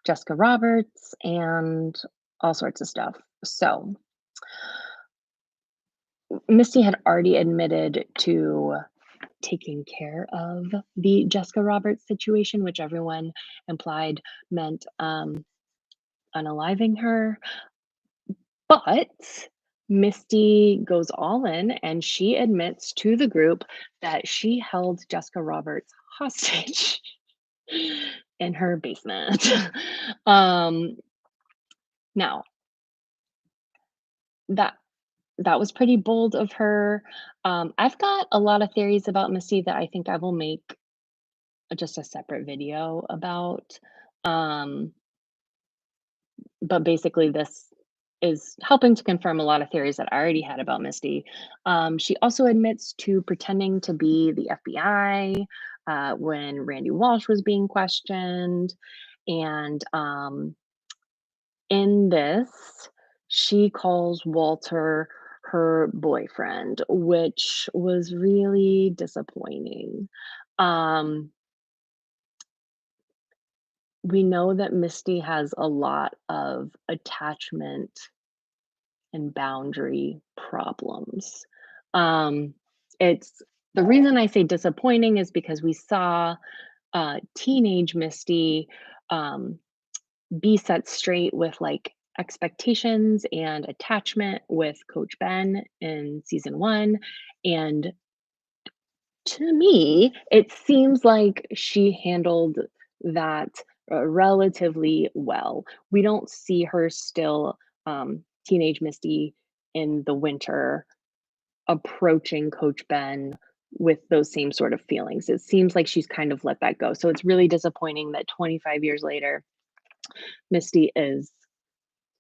Jessica Roberts and all sorts of stuff. So, Misty had already admitted to taking care of the Jessica Roberts situation, which everyone implied meant unaliving her. But Misty goes all in and she admits to the group that she held Jessica Roberts hostage in her basement. um, Now, that that was pretty bold of her. I've got a lot of theories about Misty that I think I will make just a separate video about. Um, but basically, this is helping to confirm a lot of theories that I already had about Misty. She also admits to pretending to be the FBI when Randy Walsh was being questioned. And in this, she calls Walter her boyfriend, which was really disappointing. Um, we know that Misty has a lot of attachment and boundary problems. Um, it's the reason I say disappointing is because we saw teenage Misty um, be set straight with like expectations and attachment with Coach Ben in season one. And to me, it seems like she handled that relatively well. We don't see her still, teenage Misty in the winter approaching Coach Ben with those same sort of feelings. It seems like she's kind of let that go. So it's really disappointing that 25 years later, Misty is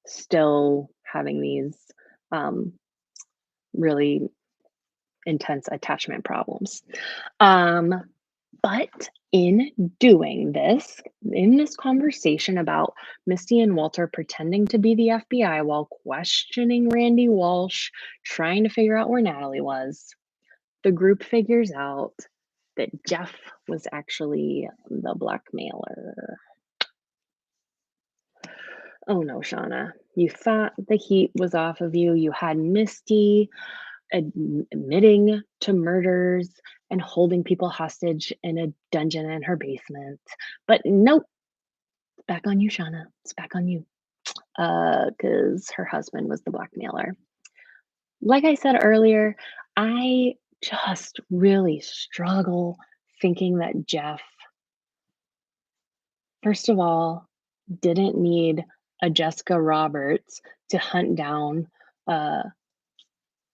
still having these um, really intense attachment problems. Um, but in this conversation about Misty and Walter pretending to be the FBI while questioning Randy Walsh, trying to figure out where Natalie was, the group figures out that Jeff was actually the blackmailer. Oh no, Shauna. You thought the heat was off of you. You had Misty admitting to murders and holding people hostage in a dungeon in her basement. But nope, back on you, Shauna. It's back on you. Because her husband was the blackmailer. Like I said earlier, I just really struggle thinking that Jeff, first of all, didn't need a Jessica Roberts to hunt down uh,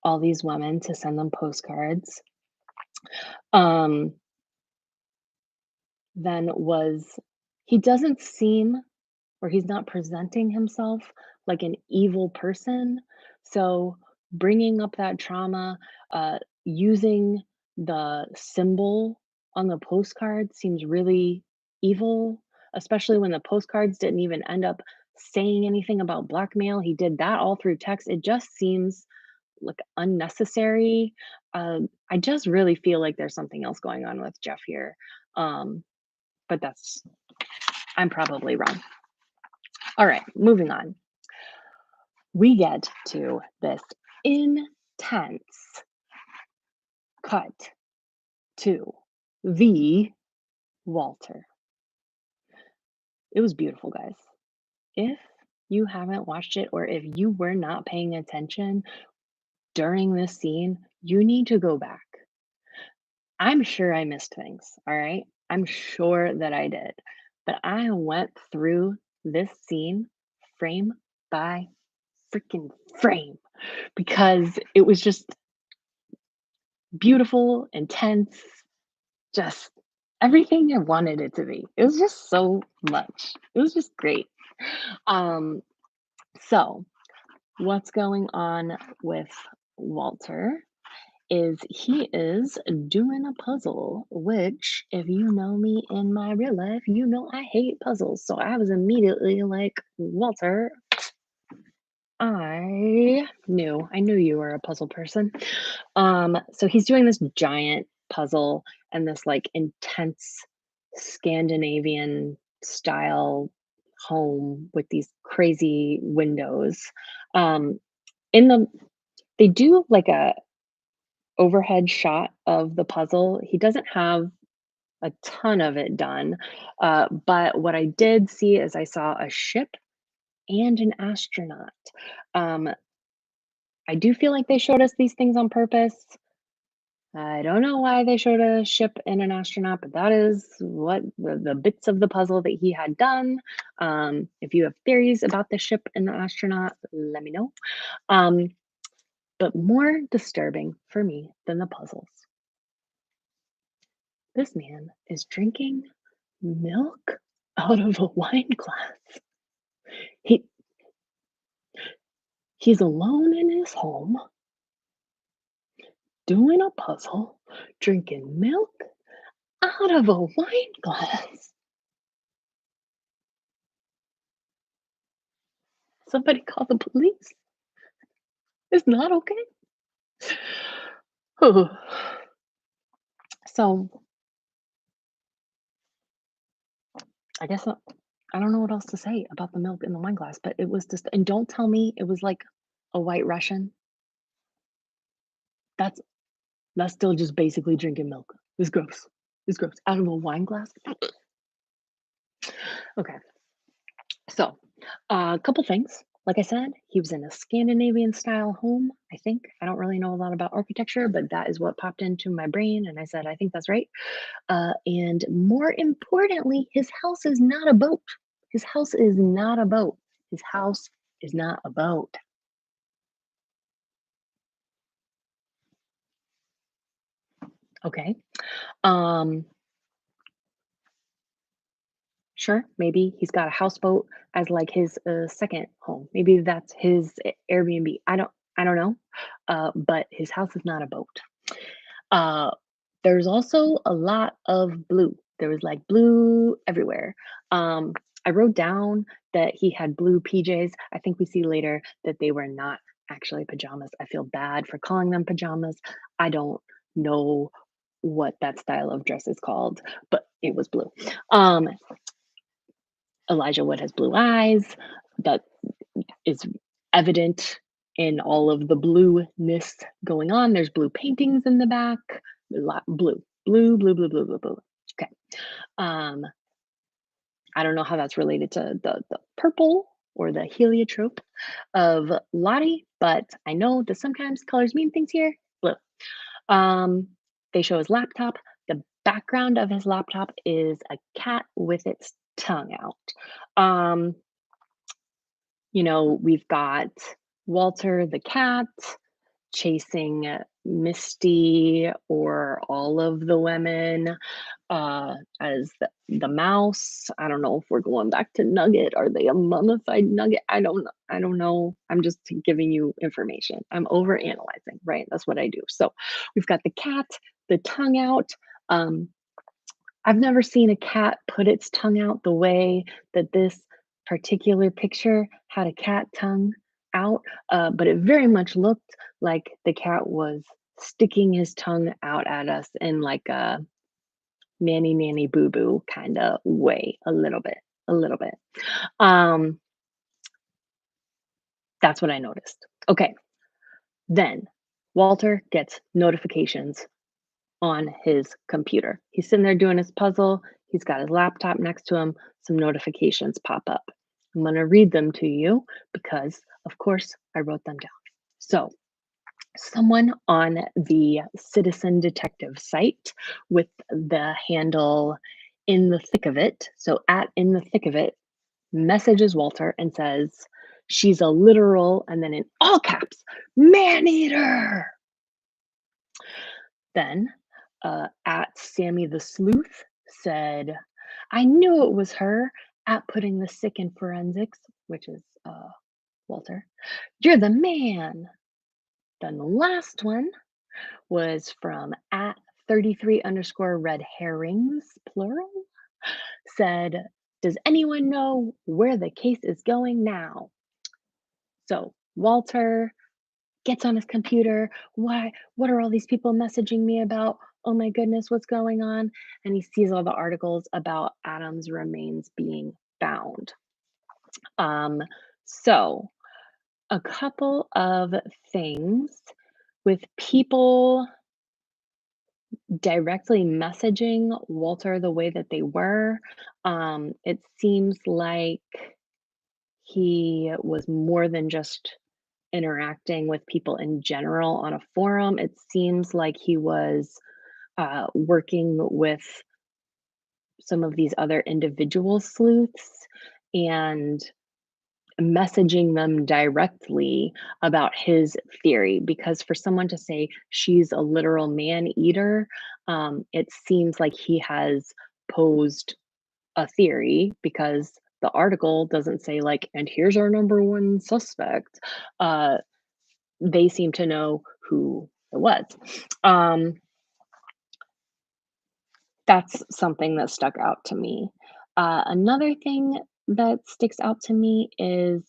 all these women to send them postcards. Um, then was he doesn't seem or he's not presenting himself like an evil person. So bringing up that trauma, using the symbol on the postcard seems really evil, especially when the postcards didn't even end up saying anything about blackmail. He did that all through text. It just seems like unnecessary. I just really feel like there's something else going on with Jeff here. Um, but I'm probably wrong. All right, moving on. We get to this intense cut to the Walter. It was beautiful, guys. If you haven't watched it or if you were not paying attention during this scene, you need to go back. I'm sure I missed things, all right? I'm sure that I did. But I went through this scene frame by freaking frame because it was just beautiful, intense, just everything I wanted it to be. It was just so much. It was just great. Um, so what's going on with Walter is he is doing a puzzle, which, if you know me in my real life, you know I hate puzzles. So I was immediately like, Walter, I knew you were a puzzle person. So he's doing this giant puzzle and this like intense Scandinavian style home with these crazy windows. Um, in the they do like a overhead shot of the puzzle. He doesn't have a ton of it done, but what I did see is I saw a ship and an astronaut. Um, I do feel like they showed us these things on purpose. I don't know why they showed a ship and an astronaut, but that is what the bits of the puzzle that he had done. If you have theories about the ship and the astronaut, let me know. Um, but more disturbing for me than the puzzles, this man is drinking milk out of a wine glass. He he's alone in his home doing a puzzle, drinking milk out of a wine glass. Somebody call the police. It's not okay. So, I guess I don't know what else to say about the milk in the wine glass, but it was just and don't tell me it was like a White Russian. That's that's still just basically drinking milk. It's gross. It's gross. Out of a wine glass? Okay. So, a couple things. Like I said, he was in a Scandinavian style home, I think. I don't really know a lot about architecture, but that is what popped into my brain. And I said, I think that's right. And more importantly, his house is not a boat. His house is not a boat. His house is not a boat. Okay. Um, sure, maybe he's got a houseboat as like his second home. Maybe that's his Airbnb. I don't know. But his house is not a boat. Uh, there's also a lot of blue. There was like blue everywhere. Um, I wrote down that he had blue PJs. I think we see later that they were not actually pajamas. I feel bad for calling them pajamas. I don't know what that style of dress is called, but it was blue. Um, Elijah Wood has blue eyes. That is evident in all of the blueness going on. There's blue paintings in the back. Blue, blue, blue, blue, blue, blue, blue. Okay. Um, I don't know how that's related to the purple or the heliotrope of Lottie, but I know that sometimes colors mean things here. Blue. Um, they show his laptop. The background of his laptop is a cat with its tongue out. Um, we've got Walter the cat chasing Misty or all of the women as the mouse. I don't know if we're going back to Nugget. Are they a mummified Nugget? I don't know. I'm just giving you information. I'm over analyzing, right? That's what I do. So we've got the cat, the tongue out. Um, I've never seen a cat put its tongue out the way that this particular picture had a cat tongue out, but it very much looked like the cat was sticking his tongue out at us in like a nanny nanny boo boo kind of way, a little bit, a little bit. Um, that's what I noticed. Okay, then Walter gets notifications on his computer. He's sitting there doing his puzzle. He's got his laptop next to him. Some notifications pop up. I'm going to read them to you because, of course, I wrote them down. So, someone on the Citizen Detective site with the handle in the thick of it, so at in the thick of it, messages Walter and says, she's a literal, and then in all caps, man eater. Then, at Sammy the Sleuth said, I knew it was her at putting the sick in forensics, which is Walter. You're the man. Then the last one was from at 33 underscore red herrings, plural, said, does anyone know where the case is going now? So Walter gets on his computer. Why? What are all these people messaging me about? Oh my goodness, what's going on? And he sees all the articles about Adam's remains being found. Um, so, a couple of things with people directly messaging Walter the way that they were. It seems like he was more than just interacting with people in general on a forum. It seems like he was working with some of these other individual sleuths and messaging them directly about his theory. Because for someone to say she's a literal man eater, it seems like he has posed a theory because the article doesn't say, like, and here's our number one suspect. Uh, they seem to know who it was. Um, that's something that stuck out to me. Another thing that sticks out to me is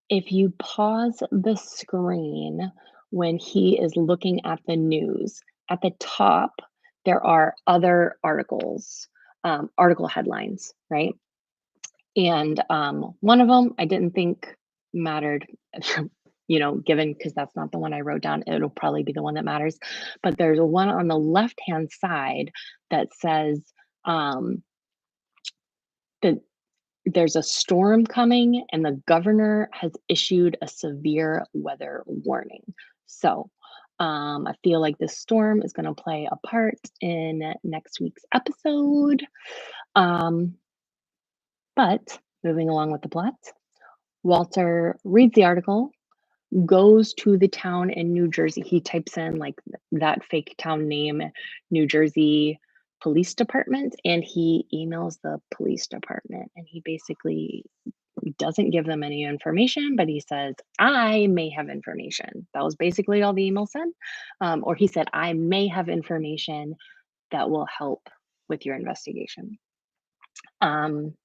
if you pause the screen when he is looking at the news, at the top, there are other articles, article headlines, right? And one of them I didn't think mattered, given because that's not the one I wrote down. It'll probably be the one that matters. But there's a one on the left hand side that says, um, that there's a storm coming and the governor has issued a severe weather warning. So, I feel like this storm is going to play a part in next week's episode. Um, but moving along with the plot, Walter reads the article, goes to the town in New Jersey. He types in like that fake town name, New Jersey Police Department, and he emails the police department. And he basically doesn't give them any information, but he says, I may have information. That was basically all the email said. Or he said, I may have information that will help with your investigation. Um,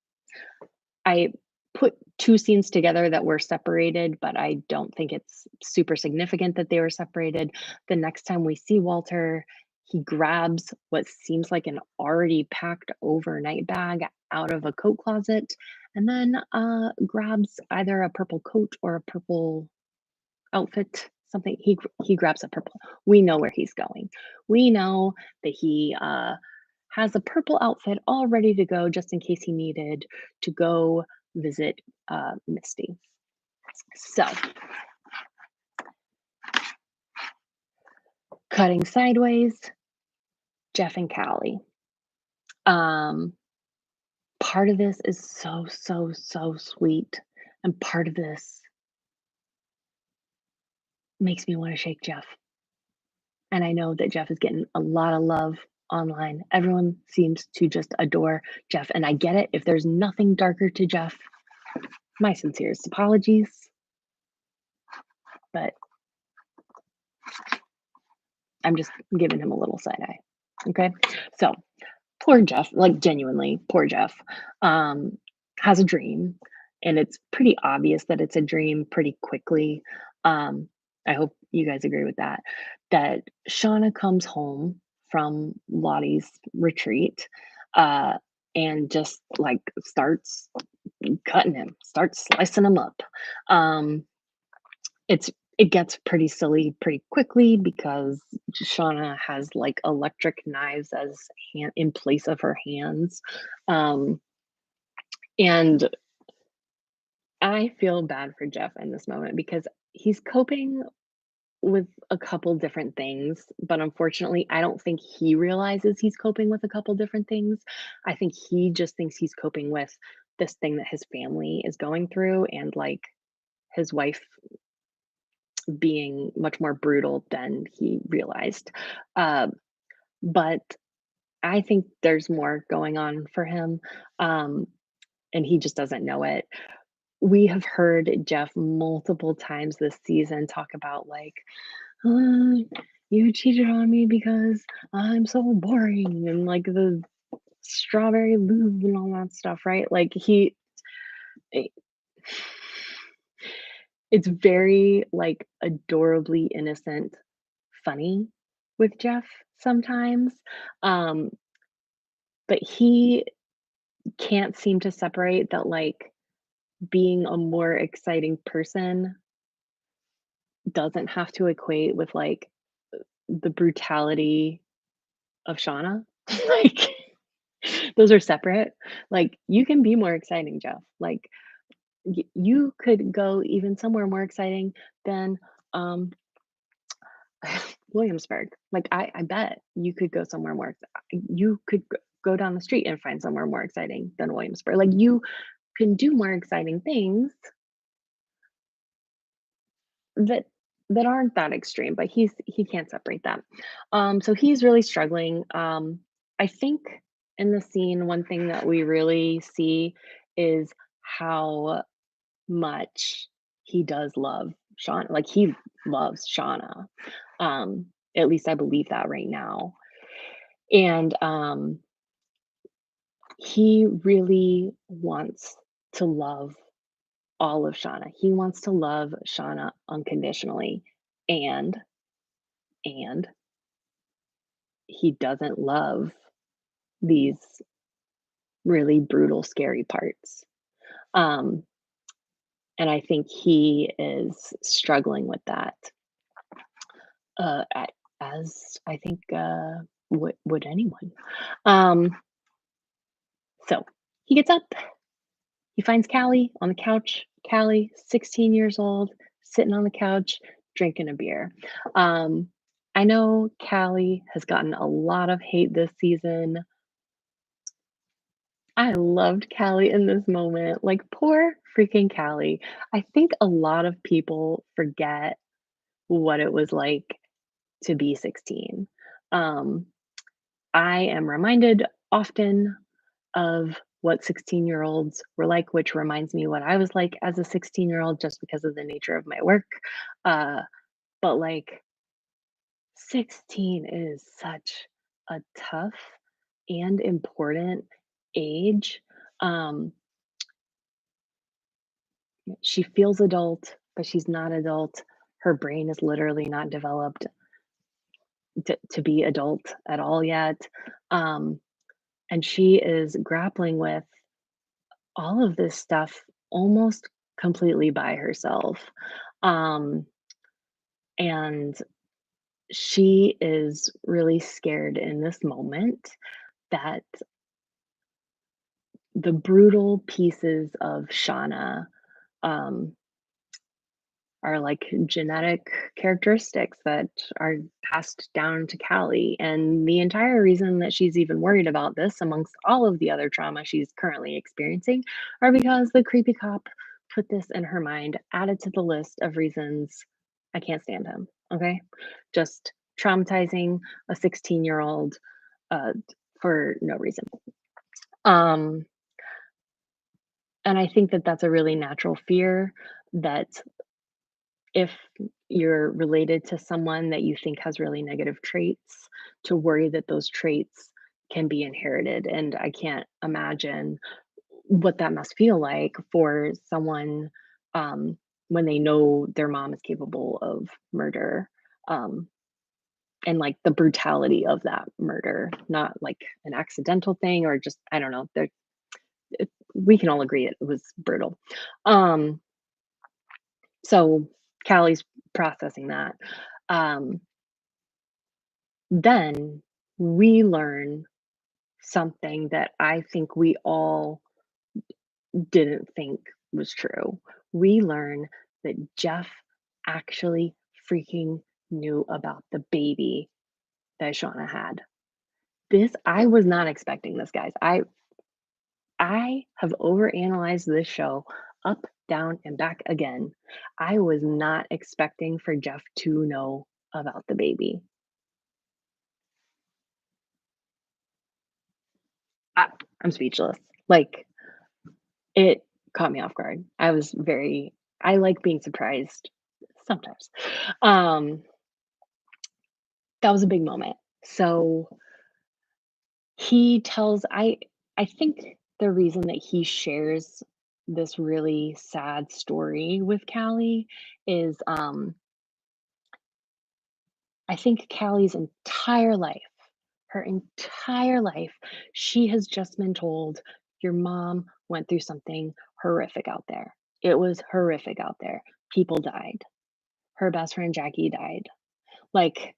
I put two scenes together that were separated, but I don't think it's super significant that they were separated. The next time we see Walter, he grabs what seems like an already packed overnight bag out of a coat closet and then grabs either a purple coat or a purple outfit, something. He grabs a purple. We know where he's going. We know that he has a purple outfit all ready to go just in case he needed to go visit Misty. So, cutting sideways, Jeff and Callie. Um, Part of this is so, so, so sweet. And part of this makes me want to shake Jeff. And I know that Jeff is getting a lot of love online. Everyone seems to just adore Jeff. And I get it. If there's nothing darker to Jeff, my sincerest apologies. But I'm just giving him a little side eye. Okay. So poor Jeff, like genuinely, poor Jeff, has a dream. And it's pretty obvious that it's a dream pretty quickly. Um, I hope you guys agree with that. That Shauna comes home from Lottie's retreat uh, and just like starts cutting him, starts slicing him up. Um, it gets pretty silly pretty quickly because Shauna has like electric knives as hand in place of her hands. Um, and I feel bad for Jeff in this moment because he's coping with a couple different things, but unfortunately, I don't think he realizes he's coping with a couple different things. I think he just thinks he's coping with this thing that his family is going through and like his wife being much more brutal than he realized. Uh, but I think there's more going on for him, um, and he just doesn't know it. We have heard Jeff multiple times this season talk about like, "Uh, you cheated on me because I'm so boring," and like the strawberry lube and all that stuff, right? Like i- it's very like adorably innocent funny with Jeff sometimes. Um, but he can't seem to separate that like being a more exciting person doesn't have to equate with like the brutality of Shauna. Like those are separate. Like you can be more exciting, Jeff. Like you could go even somewhere more exciting than um Williamsburg. Like I bet you could go somewhere more. You could go down the street and find somewhere more exciting than Williamsburg. Like you can do more exciting things that aren't that extreme. But he can't separate that. So he's really struggling. I think in the scene, one thing that we really see is how much he does love Shauna. Like he loves Shauna. Um, at least I believe that right now. And he really wants to love all of Shauna. He wants to love Shauna unconditionally. And and he doesn't love these really brutal, scary parts. Um, and I think he is struggling with that. A as I think, would anyone. Um, so He gets up, he finds Callie on the couch. Callie, 16 years old, sitting on the couch, drinking a beer. Um, I know Callie has gotten a lot of hate this season. I loved Callie in this moment. Like, poor freaking Callie. I think a lot of people forget what it was like to be 16. Um, I am reminded often of what 16-year-olds were like, which reminds me what I was like as a 16-year-old just because of the nature of my work. Uh, but like 16 is such a tough and important age. Um, she feels adult, but she's not adult. Her brain is literally not developed to be adult at all yet. Um, and she is grappling with all of this stuff almost completely by herself. Um, and she is really scared in this moment that the brutal pieces of Shauna um, are like genetic characteristics that are passed down to Callie. And the entire reason that she's even worried about this, amongst all of the other trauma she's currently experiencing, are because the creepy cop put this in her mind, added to the list of reasons I can't stand him. Okay. Just traumatizing a 16-year-old uh, for no reason. Um, and I think that that's a really natural fear that if you're related to someone that you think has really negative traits, to worry that those traits can be inherited. And I can't imagine what that must feel like for someone um, when they know their mom is capable of murder. Um, and like the brutality of that murder, not like an accidental thing or just, I don't know. We can all agree it was brutal. Um, so Callie's processing that. Um, then we learn something that I think we all didn't think was true. We learn that Jeff actually freaking knew about the baby that Shauna had. This I was not expecting this, guys. I have overanalyzed this show up, down, and back again. I was not expecting for Jeff to know about the baby. I, I'm speechless. Like, it caught me off guard. I like being surprised sometimes. Um, that was a big moment. So he tells I think the reason that he shares this really sad story with Callie is I think Callie's her entire life, she has just been told your mom went through something horrific out there. It was horrific out there. People died. Her best friend Jackie died. Like,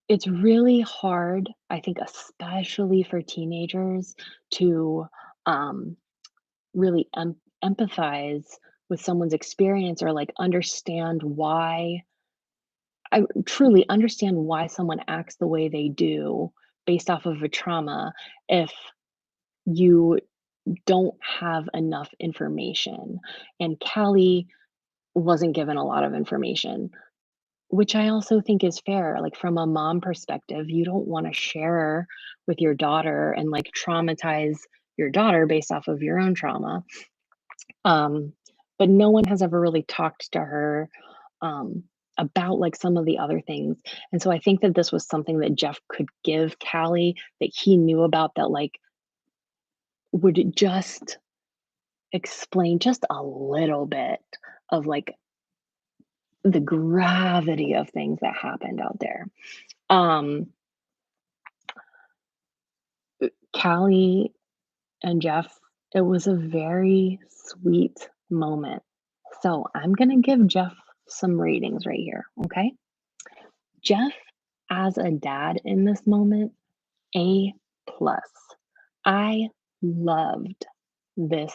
it's really hard, I think, especially for teenagers to um, really empathize with someone's experience or like understand why I truly understand why someone acts the way they do based off of a trauma if you don't have enough information. And Callie wasn't given a lot of information, which I also think is fair. Like from a mom perspective, you don't want to share with your daughter and like traumatize your daughter based off of your own trauma. Um, but no one has ever really talked to her um, about like some of the other things. And so I think that this was something that Jeff could give Callie that he knew about that like would just explain just a little bit of like the gravity of things that happened out there. Um, Callie and Jeff, it was a very sweet moment. So I'm going to give Jeff some ratings right here. Okay. Jeff, as a dad in this moment, A plus. I loved this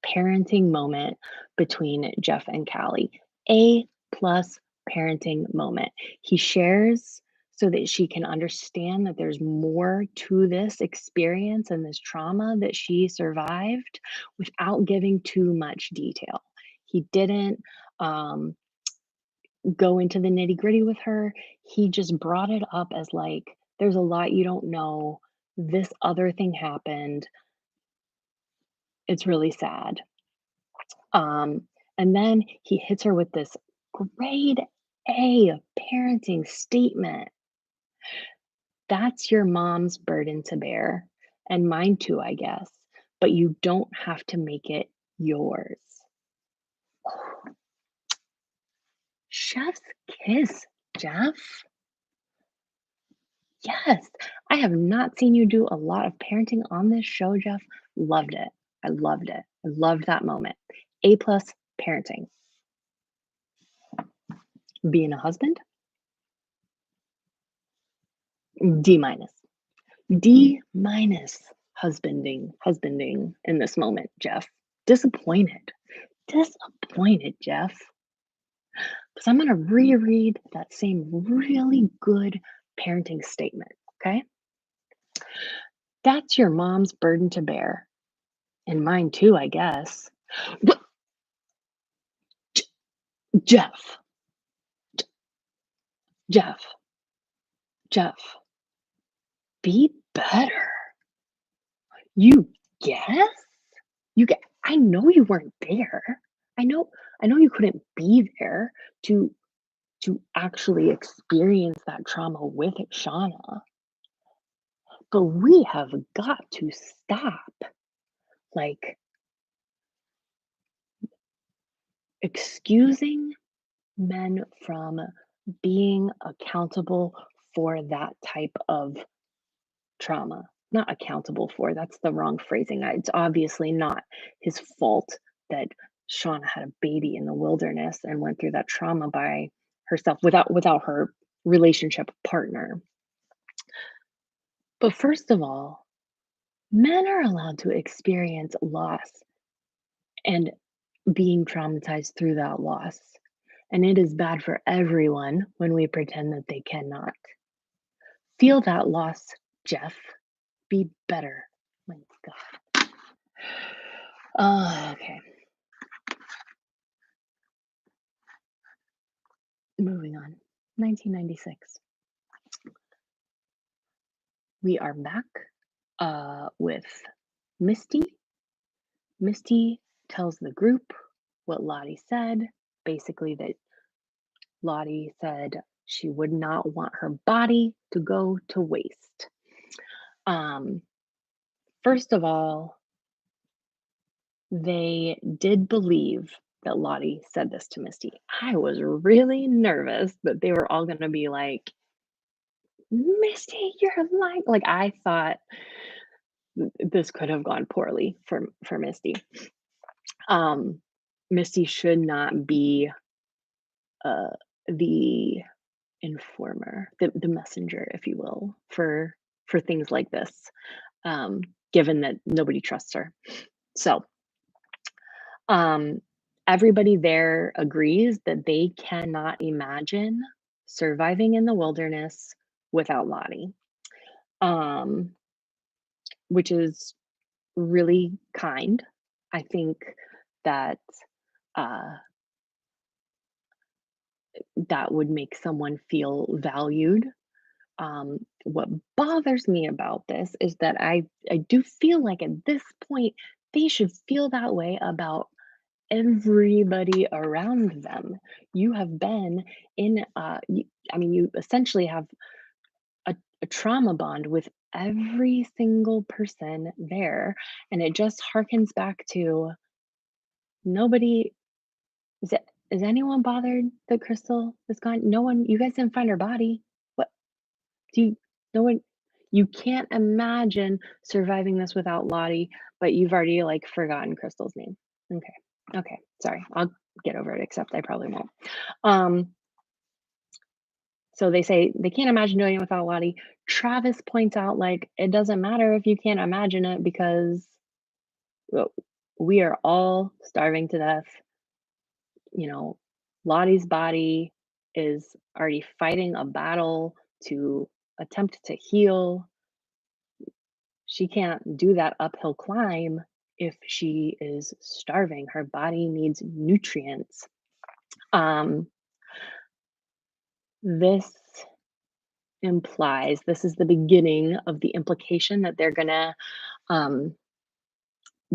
parenting moment between Jeff and Callie. A plus parenting moment. He shares so that she can understand that there's more to this experience and this trauma that she survived without giving too much detail. He didn't um, go into the nitty gritty with her. He just brought it up as like, there's a lot you don't know. This other thing happened. It's really sad. Um, and then he hits her with this grade A parenting statement. That's your mom's burden to bear, and mine too, I guess, but you don't have to make it yours. Chef's kiss, Jeff. Yes, I have not seen you do a lot of parenting on this show, Jeff. Loved it. I loved it. I loved that moment. A plus parenting. Being a husband, D minus. D minus husbanding in this moment, Jeff. Disappointed. Disappointed, Jeff. Because I'm gonna reread that same really good parenting statement. Okay. That's your mom's burden to bear. And mine too, I guess. But Jeff, Jeff, Jeff, be better. You guess? You get I know you weren't there. I know you couldn't be there to actually experience that trauma with Shauna, but we have got to stop, like, excusing men from being accountable for that type of trauma. Not accountable for, that's the wrong phrasing. It's obviously not his fault that Shauna had a baby in the wilderness and went through that trauma by herself without her relationship partner. But first of all, men are allowed to experience loss and being traumatized through that loss. And it is bad for everyone when we pretend that they cannot. Feel that loss, Jeff. Be better. My God. Okay. Moving on. 1996. We are back with Misty. Misty tells the group what Lottie said. Basically, that Lottie said she would not want her body to go to waste. Um, First of all, they did believe that Lottie said this to Misty. I was really nervous that they were all going to be like, Misty, you're lying. Like, I thought this could have gone poorly for Misty. Um, Misty should not be uh, the informer, the messenger, if you will, for things like this, um, given that nobody trusts her. So, um, everybody there agrees that they cannot imagine surviving in the wilderness without Lottie, um, which is really kind. I think that uh, that would make someone feel valued. What bothers me about this is that I do feel like at this point they should feel that way about everybody around them. You have been in, I mean, you essentially have a trauma bond with every single person there, and it just harkens back to nobody. Is it? Is anyone bothered that Crystal is gone? No one. You guys didn't find her body. What do you? No one. You can't imagine surviving this without Lottie, but you've already like forgotten Crystal's name. Okay. Okay. Sorry. I'll get over it. Except I probably won't. Um. So they say they can't imagine doing it without Lottie. Travis points out, like, it doesn't matter if you can't imagine it because w we are all starving to death, you know, Lottie's body is already fighting a battle to attempt to heal. She can't do that uphill climb if she is starving. Her body needs nutrients. Um, this implies this is the beginning of the implication that they're gonna um,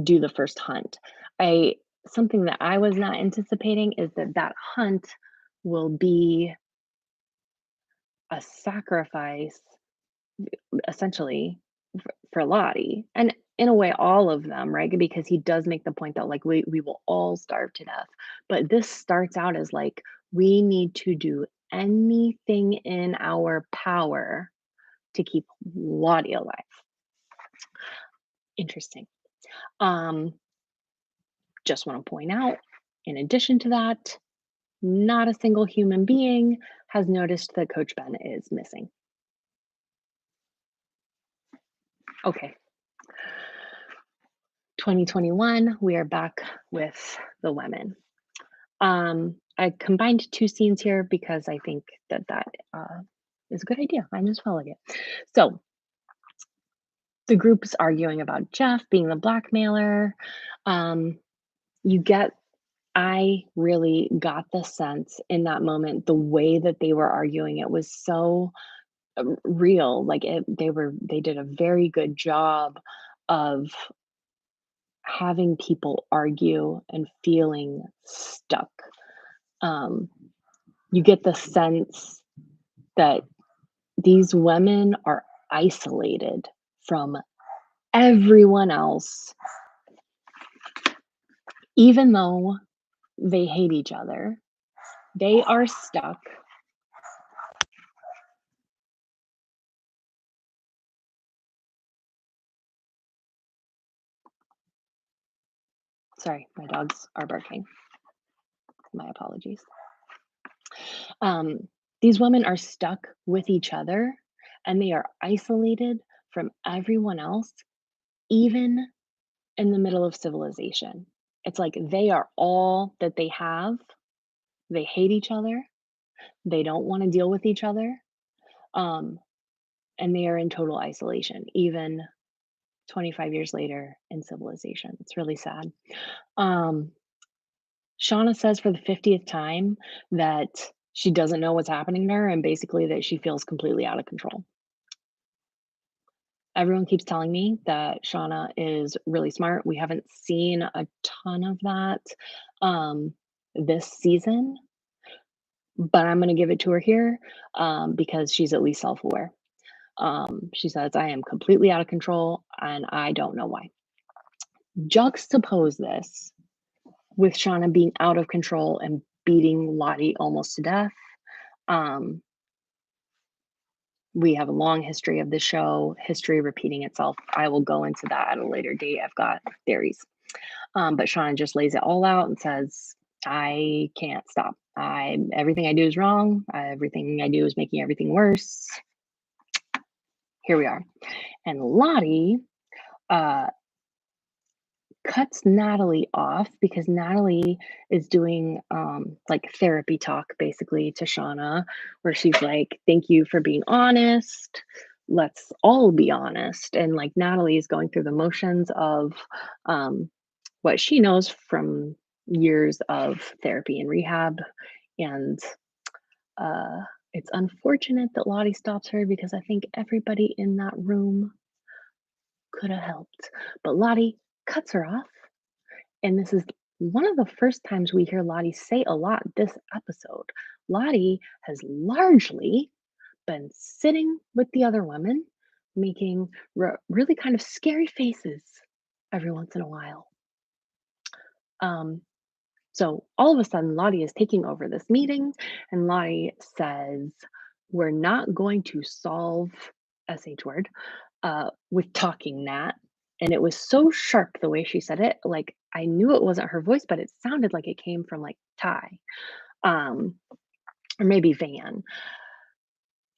do the first hunt. I Something that I was not anticipating is that that hunt will be a sacrifice essentially for Lottie. And in a way, all of them, right? Because he does make the point that like we will all starve to death. But this starts out as like we need to do anything in our power to keep Lottie alive. Interesting. Um, just want to point out, in addition to that, not a single human being has noticed that Coach Ben is missing. Okay, 2021, we are back with the women. I combined 2 scenes here because I think that is a good idea. I just felt like it. So, the group's arguing about Jeff being the blackmailer. Um, you get I really got the sense in that moment, the way that they were arguing, it was so, real. Like, they did a very good job of having people argue and feeling stuck. Um, you get the sense that these women are isolated from everyone else, even though they hate each other. They are stuck. Sorry, my dogs are barking. My apologies. Um, these women are stuck with each other and they are isolated from everyone else, even in the middle of civilization. It's like they are all that they have. They hate each other. They don't want to deal with each other. Um, and they are in total isolation, even 25 years later in civilization. It's really sad. Um, Shauna says for the 50th time that she doesn't know what's happening to her and basically that she feels completely out of control. Everyone keeps telling me that Shauna is really smart. We haven't seen a ton of that um, this season, but I'm going to give it to her here because she's at least self aware. She says, I am completely out of control and I don't know why. Juxtapose this with Shauna being out of control and beating Lottie almost to death. Um, we have a long history of the show, history repeating itself. I will go into that at a later date. I've got theories. But Shauna just lays it all out and says, I can't stop. Everything I do is wrong. Everything I do is making everything worse. Here we are. And Lottie uh, cuts Natalie off because Natalie is doing like therapy talk basically to Shauna, where she's like, thank you for being honest. Let's all be honest. And like Natalie is going through the motions of um, what she knows from years of therapy and rehab. And uh, it's unfortunate that Lottie stops her because I think everybody in that room could have helped. But Lottie cuts her off and this is one of the first times we hear Lottie say a lot this episode. Lottie has largely been sitting with the other women, making really kind of scary faces every once in a while. Um, so all of a sudden, Lottie is taking over this meeting, and Lottie says, we're not going to solve SH word with talking Nat. And it was so sharp the way she said it. Like I knew it wasn't her voice, but it sounded like it came from like Ty, um, or maybe Van.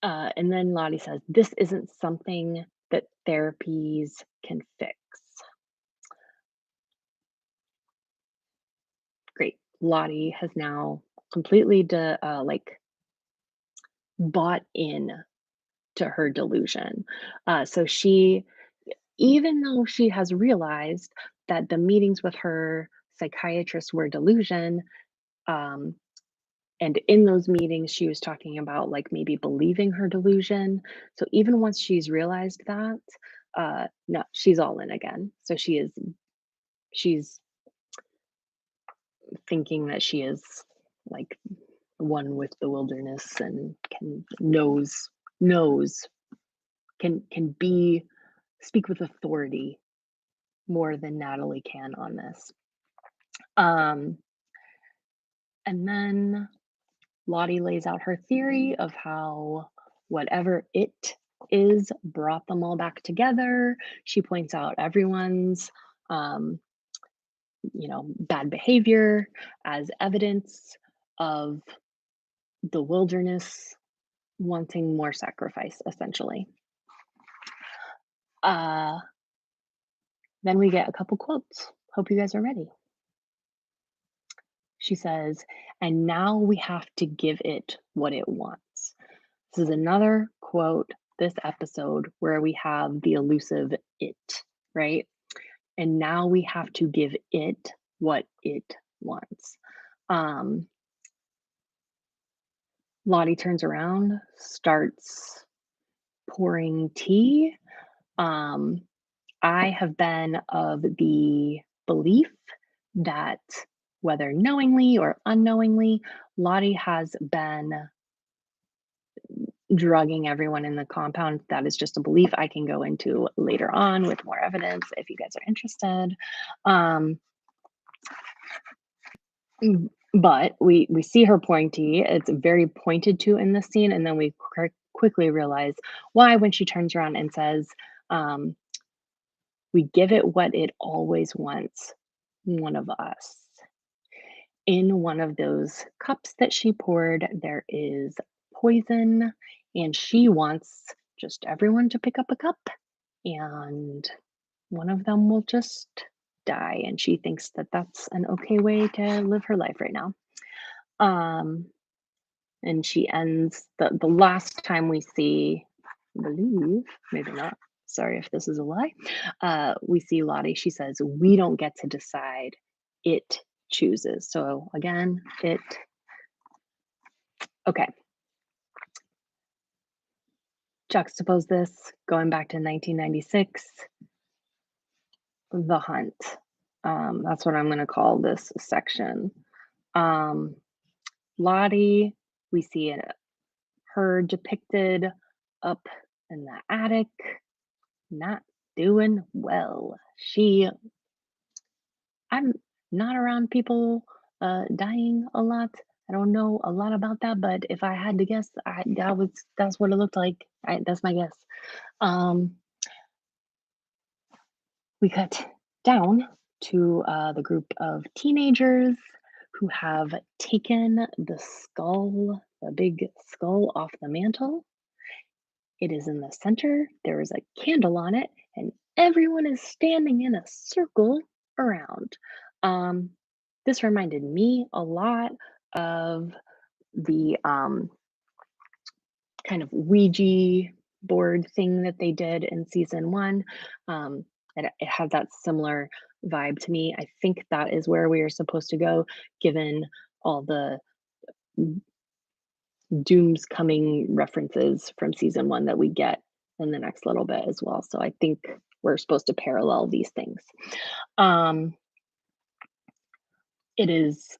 And then Lottie says, "This isn't something that therapies can fix." Great. Lottie has now completely bought in to her delusion. So she, even though she has realized that the meetings with her psychiatrist were delusion, um, and in those meetings she was talking about like maybe believing her delusion. So even once she's realized that, no, she's all in again. So she's thinking that she is like one with the wilderness and knows can be speak with authority more than Natalie can on this. Um, and then Lottie lays out her theory of how whatever it is brought them all back together. She points out everyone's, um, bad behavior as evidence of the wilderness wanting more sacrifice, essentially. Uh, then we get a couple quotes. Hope you guys are ready. She says, "And now we have to give it what it wants." This is another quote this episode where we have the elusive it, right? And now we have to give it what it wants. Um, Lottie turns around, starts pouring tea. Um, I have been of the belief that whether knowingly or unknowingly, Lottie has been drugging everyone in the compound. That is just a belief I can go into later on with more evidence if you guys are interested. Um, but we see her pouring tea. It's very pointed to in this scene, and then we quickly realize why when she turns around and says, um, "We give it what it always wants, one of us." In one of those cups that she poured, there is poison, and she wants just everyone to pick up a cup, and one of them will just die. And she thinks that that's an okay way to live her life right now. Um, and she ends the last time we see, I believe, maybe not. Sorry if this is a lie. We see Lottie. She says, "We don't get to decide. It chooses." So again, it. Okay. Juxtapose this going back to 1996, The Hunt. That's what I'm going to call this section. Um, Lottie, we see her depicted up in the attic, not doing well. I'm not around people dying a lot. I don't know a lot about that, but if I had to guess, that's what it looked like. That's my guess. Um, we cut down to the group of teenagers who have taken the big skull off the mantle. It is in the center. There is a candle on it, and everyone is standing in a circle around. Um, this reminded me a lot of the kind of Ouija board thing that they did in season one. Um, it had that similar vibe to me. I think that is where we are supposed to go, given all the Doom's Coming references from season one that we get in the next little bit as well. So I think we're supposed to parallel these things. Um, it is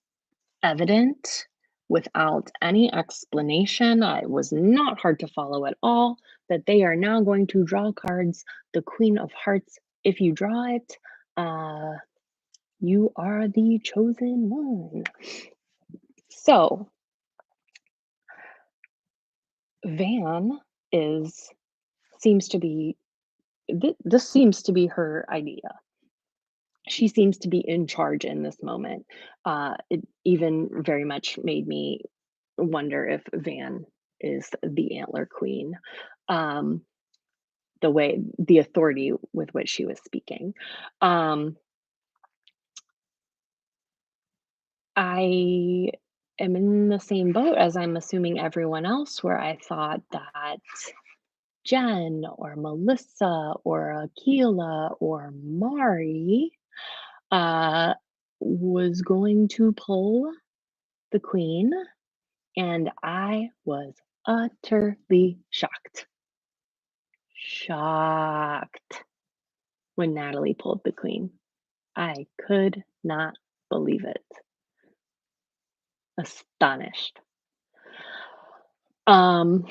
evident without any explanation. It was not hard to follow at all that they are now going to draw cards. The Queen of Hearts, if you draw it, uh, you are the chosen one. So Van is seems to be this seems to be her idea. She seems to be in charge in this moment. It even very much made me wonder if Van is the Antler Queen, um, the authority with which she was speaking. Um, I am in the same boat as I'm assuming everyone else, where I thought that Jen or Melissa or Akila or Mari uh, was going to pull the queen, and I was utterly shocked. Shocked when Natalie pulled the queen. I could not believe it. Astonished. Um,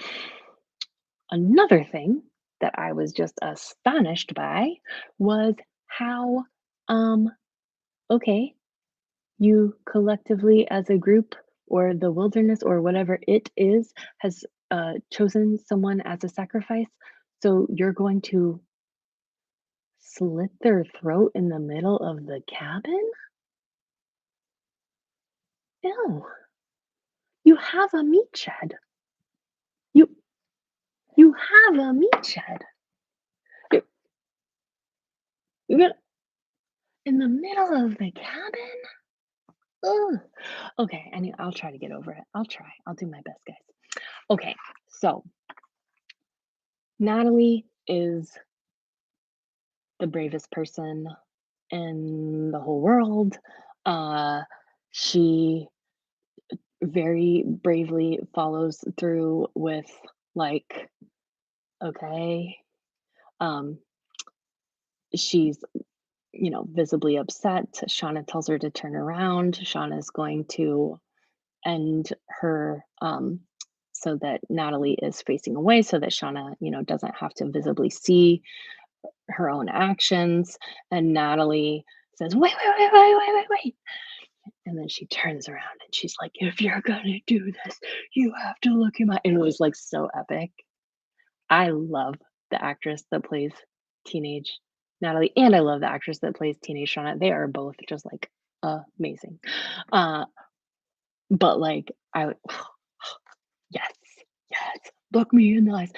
Another thing that I was just astonished by was how, um, okay, you collectively as a group or the wilderness or whatever it is has chosen someone as a sacrifice. So you're going to slit their throat in the middle of the cabin? Ew. You have a meat shed. You you have a meat shed. You're, you're in the middle of the cabin? Ugh. Okay, I'll try to get over it. I'll try. I'll do my best, guys. Okay, so Natalie is the bravest person in the whole world. Uh, she very bravely follows through with, like, okay, um, she's, visibly upset. Shauna tells her to turn around. Shauna is going to end her, so that Natalie is facing away so that Shauna, doesn't have to visibly see her own actions. And Natalie says, wait, wait, wait, wait, wait, wait, wait. And then she turns around and she's like, if you're gonna do this, you have to look in my. And it was like so epic. I love the actress that plays teenage Natalie, and I love the actress that plays teenage Shauna. They are both just like amazing. Uh, but like, yes, yes, look me in the eyes.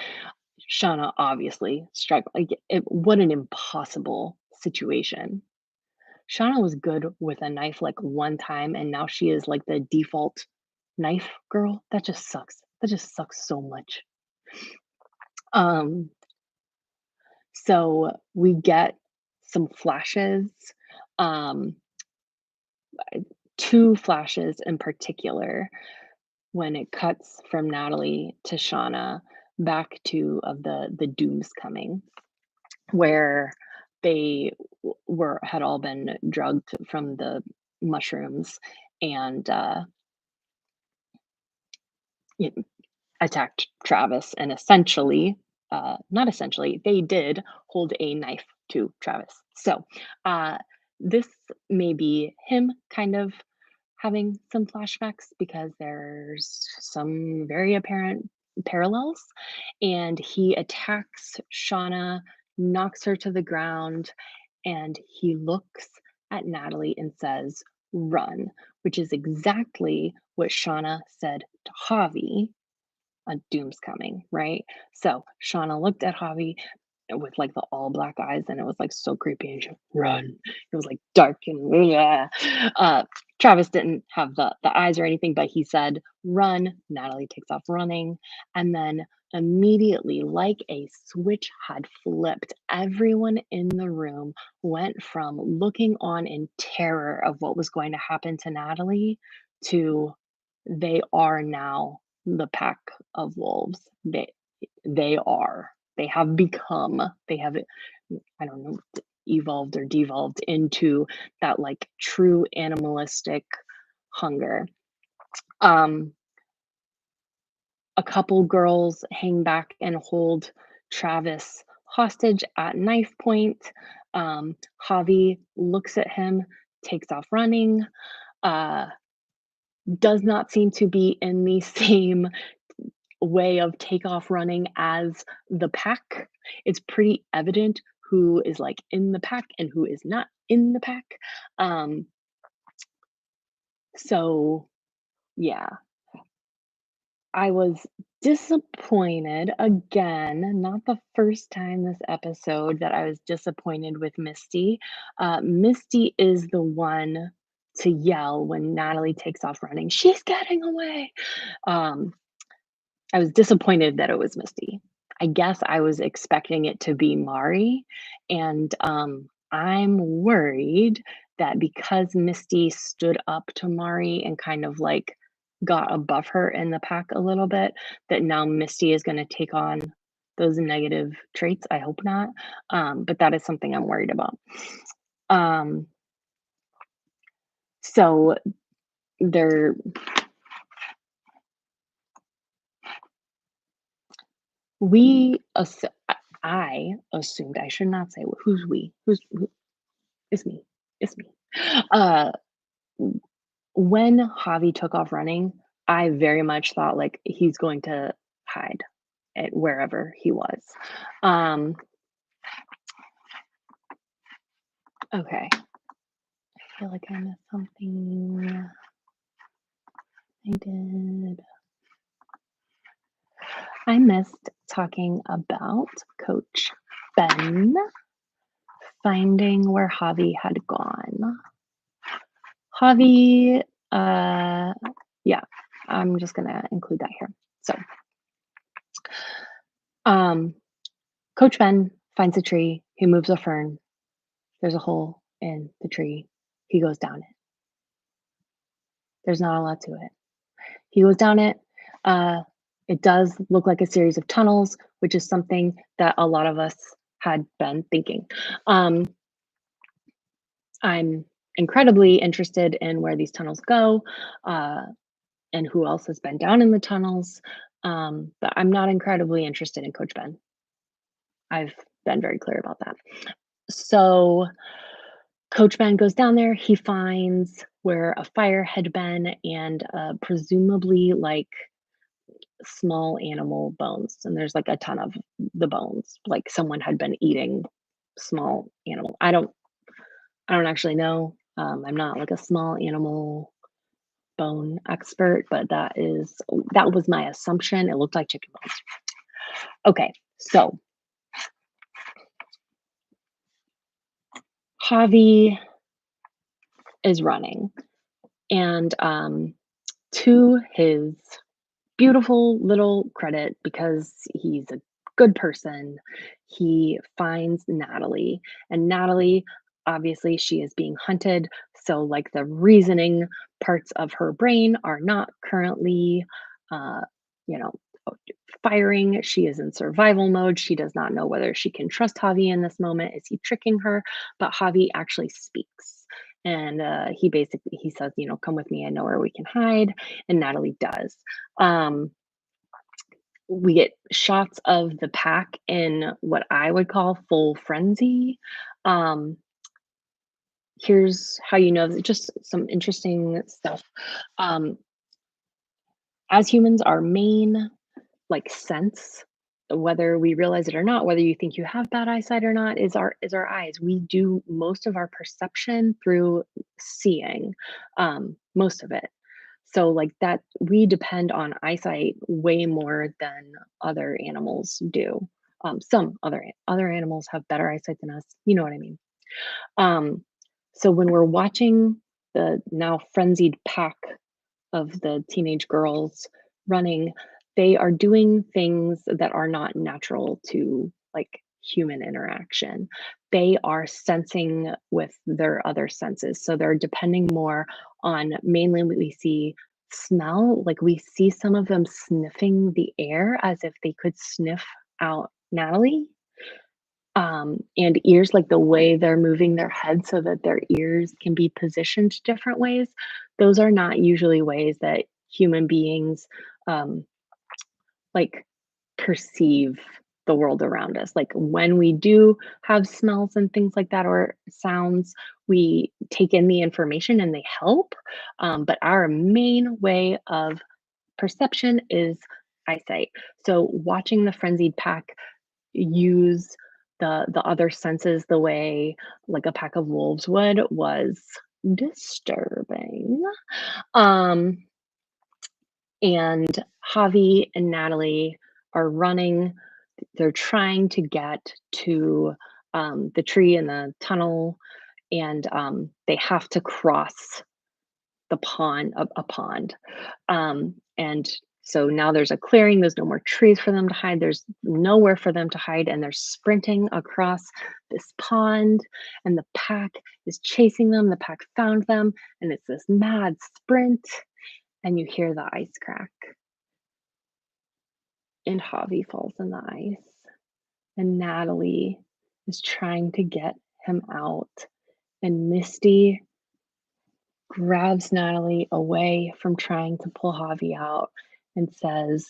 Shauna obviously struck like what an impossible situation. Shauna was good with a knife like one time, and now she is like the default knife girl. That just sucks. That just sucks so much. Um, so we get some flashes, um, two flashes in particular when it cuts from Natalie to Shauna back to of the dooms coming, where they were had all been drugged from the mushrooms and it attacked Travis and essentially not essentially they did hold a knife to Travis. So uh this may be him kind of having some flashbacks because there's some very apparent parallels. And he attacks Shauna, knocks her to the ground, and he looks at Natalie and says, run, which is exactly what Shauna said to Javi on Doom's Coming, right? So Shauna looked at Javi with like the all black eyes, and it was like so creepy. And she run. It was like dark and blah. Travis didn't have the eyes or anything, but he said run. Natalie takes off running, and then immediately, like a switch had flipped, everyone in the room went from looking on in terror of what was going to happen to Natalie to they are now the pack of wolves. They are. They have become. They have, I don't know, evolved or devolved into that like true animalistic hunger. Um, a couple girls hang back and hold Travis hostage at knife point. Javi looks at him, takes off running. Uh, does not seem to be in the same way of takeoff running as the pack. It's pretty evident who is like in the pack and who is not in the pack. Um, so yeah, I was disappointed again, not the first time this episode that I was disappointed with Misty. Misty is the one to yell when Natalie takes off running, "She's getting away!" Um, I was disappointed that it was Misty. I guess I was expecting it to be Mari, and, I'm worried that because Misty stood up to Mari and kind of, like, got above her in the pack a little bit, that now Misty is gonna take on those negative traits. I hope not, but that is something I'm worried about. Um, so there we assu I assumed, I should not say who's we, who it's me, it's me. Uh, when Javi took off running, I very much thought, like, he's going to hide at wherever he was. Um, okay, I feel like I missed something. I did. I missed talking about Coach Ben finding where Javi had gone. Javi, uh, yeah, I'm just gonna include that here. So, um, Coach Ben finds a tree. He moves a fern. There's a hole in the tree. He goes down it. There's not a lot to it. He goes down it. Uh, it does look like a series of tunnels, which is something that a lot of us had been thinking. Um, I'm incredibly interested in where these tunnels go, uh, and who else has been down in the tunnels. But I'm not incredibly interested in Coach Ben. I've been very clear about that. So Coach Ben goes down there. He finds where a fire had been and presumably like small animal bones. And there's like a ton of the bones, like someone had been eating small animal. I don't actually know. I'm not like a small animal bone expert, but that was my assumption. It looked like chicken bones. Okay, so Javi is running, and to his beautiful little credit, because he's a good person, he finds Natalie, and Natalie, obviously, she is being hunted. So, like, the reasoning parts of her brain are not currently, uh, you know, firing. She is in survival mode. She does not know whether she can trust Javi in this moment. Is he tricking her? But Javi actually speaks. And he says, come with me. I know where we can hide. And Natalie does. Um, we get shots of the pack in what I would call full frenzy. Um, here's how you know just some interesting stuff. Um, as humans, our main like sense, whether we realize it or not, whether you think you have bad eyesight or not, is our eyes. We do most of our perception through seeing, most of it. So like that, we depend on eyesight way more than other animals do. Some other animals have better eyesight than us. You know what I mean? Um, so when we're watching the now frenzied pack of the teenage girls running, they are doing things that are not natural to like human interaction. They are sensing with their other senses. So they're depending more on mainly what we see smell. Like we see some of them sniffing the air as if they could sniff out Natalie, and ears, like the way they're moving their head so that their ears can be positioned different ways. Those are not usually ways that human beings um, like perceive the world around us. Like when we do have smells and things like that or sounds, we take in the information and they help. But our main way of perception is eyesight. So watching the frenzied pack use the other senses the way like a pack of wolves would was disturbing. Um, and Javi and Natalie are running. They're trying to get to the tree in the tunnel, and they have to cross the pond, a pond. And so now there's a clearing, there's no more trees for them to hide, there's nowhere for them to hide, and they're sprinting across this pond, and the pack is chasing them. The pack found them, and it's this mad sprint, and you hear the ice crack, and Javi falls in the ice, and Natalie is trying to get him out, and Misty grabs Natalie away from trying to pull Javi out and says,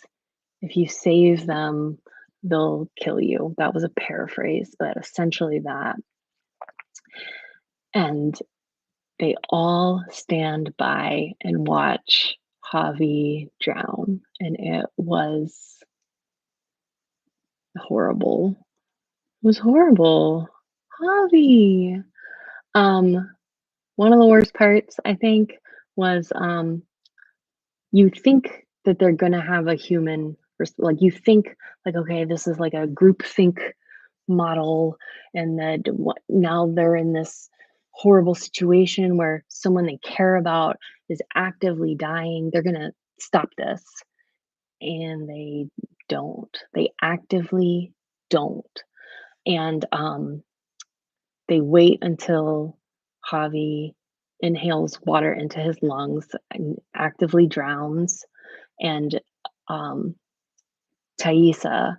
"If you save them, they'll kill you." That was a paraphrase, but essentially that. And they all stand by and watch Javi drown. And it was horrible. It was horrible. Javi. Um, One of the worst parts, I think, was you think that they're gonna have a human like you think like, okay, this is like a group think model, and that what now they're in this horrible situation where someone they care about is actively dying. They're gonna stop this, and they don't. They actively don't. And they wait until Javi inhales water into his lungs and actively drowns, and um, Thaisa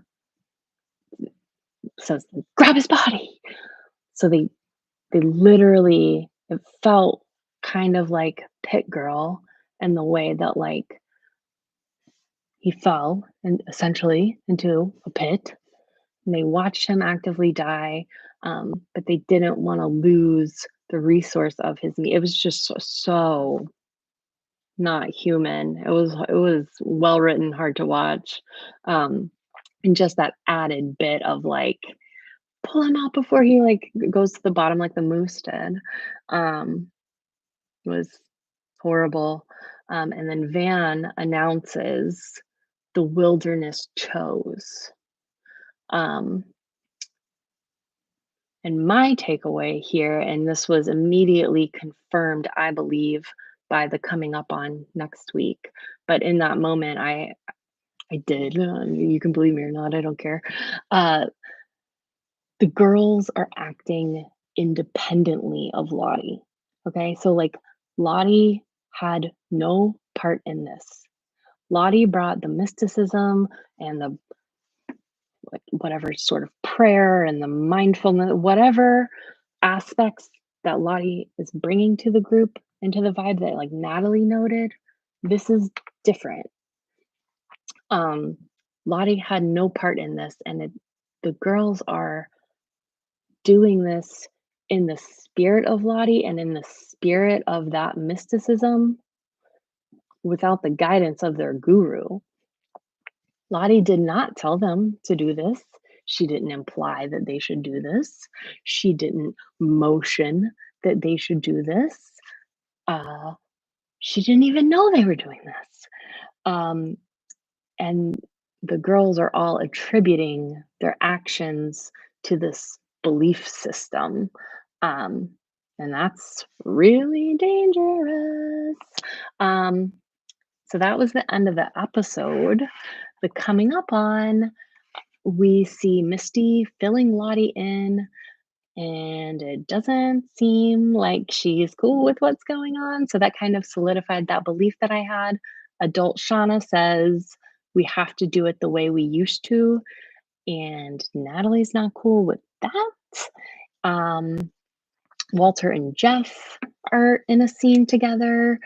says, "Grab his body." So they literally, it felt kind of like Pit Girl in the way that like he fell and essentially into a pit, and they watched him actively die, but they didn't want to lose the resource of his meat. It was just so not human. It was well written, hard to watch, and just that added bit of like pull him out before he like goes to the bottom like the moose did. Um, was horrible. And then Van announces the wilderness chose. Um, and my takeaway here, and this was immediately confirmed, I believe, by the coming up on next week. But in that moment, I did. You can believe me or not, I don't care. Uh, the girls are acting independently of Lottie. Okay, so like Lottie had no part in this. Lottie brought the mysticism and the like whatever sort of prayer and the mindfulness, whatever aspects that Lottie is bringing to the group and to the vibe that like Natalie noted. This is different. Um, Lottie had no part in this, and the girls are doing this in the spirit of Lottie and in the spirit of that mysticism without the guidance of their guru. Lottie did not tell them to do this. She didn't imply that they should do this. She didn't motion that they should do this. Uh, she didn't even know they were doing this. Um, and the girls are all attributing their actions to this belief system. Um, and that's really dangerous. Um, so that was the end of the episode. The coming up on, we see Misty filling Lottie in, and it doesn't seem like she's cool with what's going on. So that kind of solidified that belief that I had. Adult Shauna says we have to do it the way we used to, and Natalie's not cool with that. Um, Walter and Jeff are in a scene together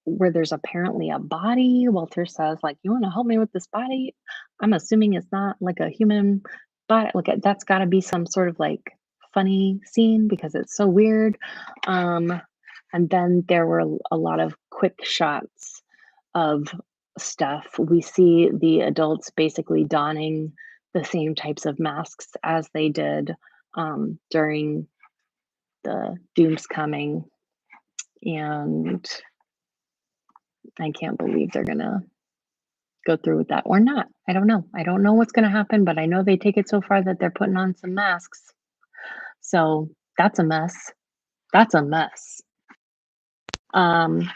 where there's apparently a body. Walter says, like, "You want to help me with this body?" I'm assuming it's not like a human body. Like that's got to be some sort of like funny scene because it's so weird. Um, and then there were a lot of quick shots of stuff. We see the adults basically donning the same types of masks as they did during the Doom's Coming, and I can't believe they're gonna go through with that or not. I don't know. I don't know what's going to happen, but I know they take it so far that they're putting on some masks. So that's a mess. That's a mess. Um,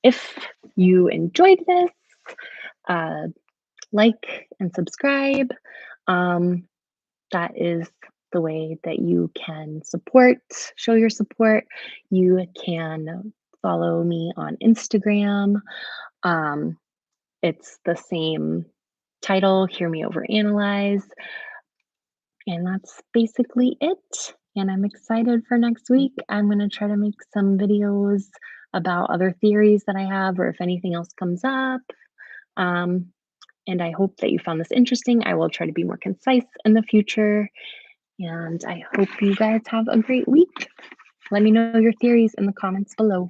if you enjoyed this, uh, like and subscribe. Um, that is the way that you can show your support. You can follow me on Instagram. Um, it's the same title, Hear Me Over Analyze. And that's basically it. And I'm excited for next week. I'm going to try to make some videos about other theories that I have or if anything else comes up. Um, and I hope that you found this interesting. I will try to be more concise in the future. And I hope you guys have a great week. Let me know your theories in the comments below.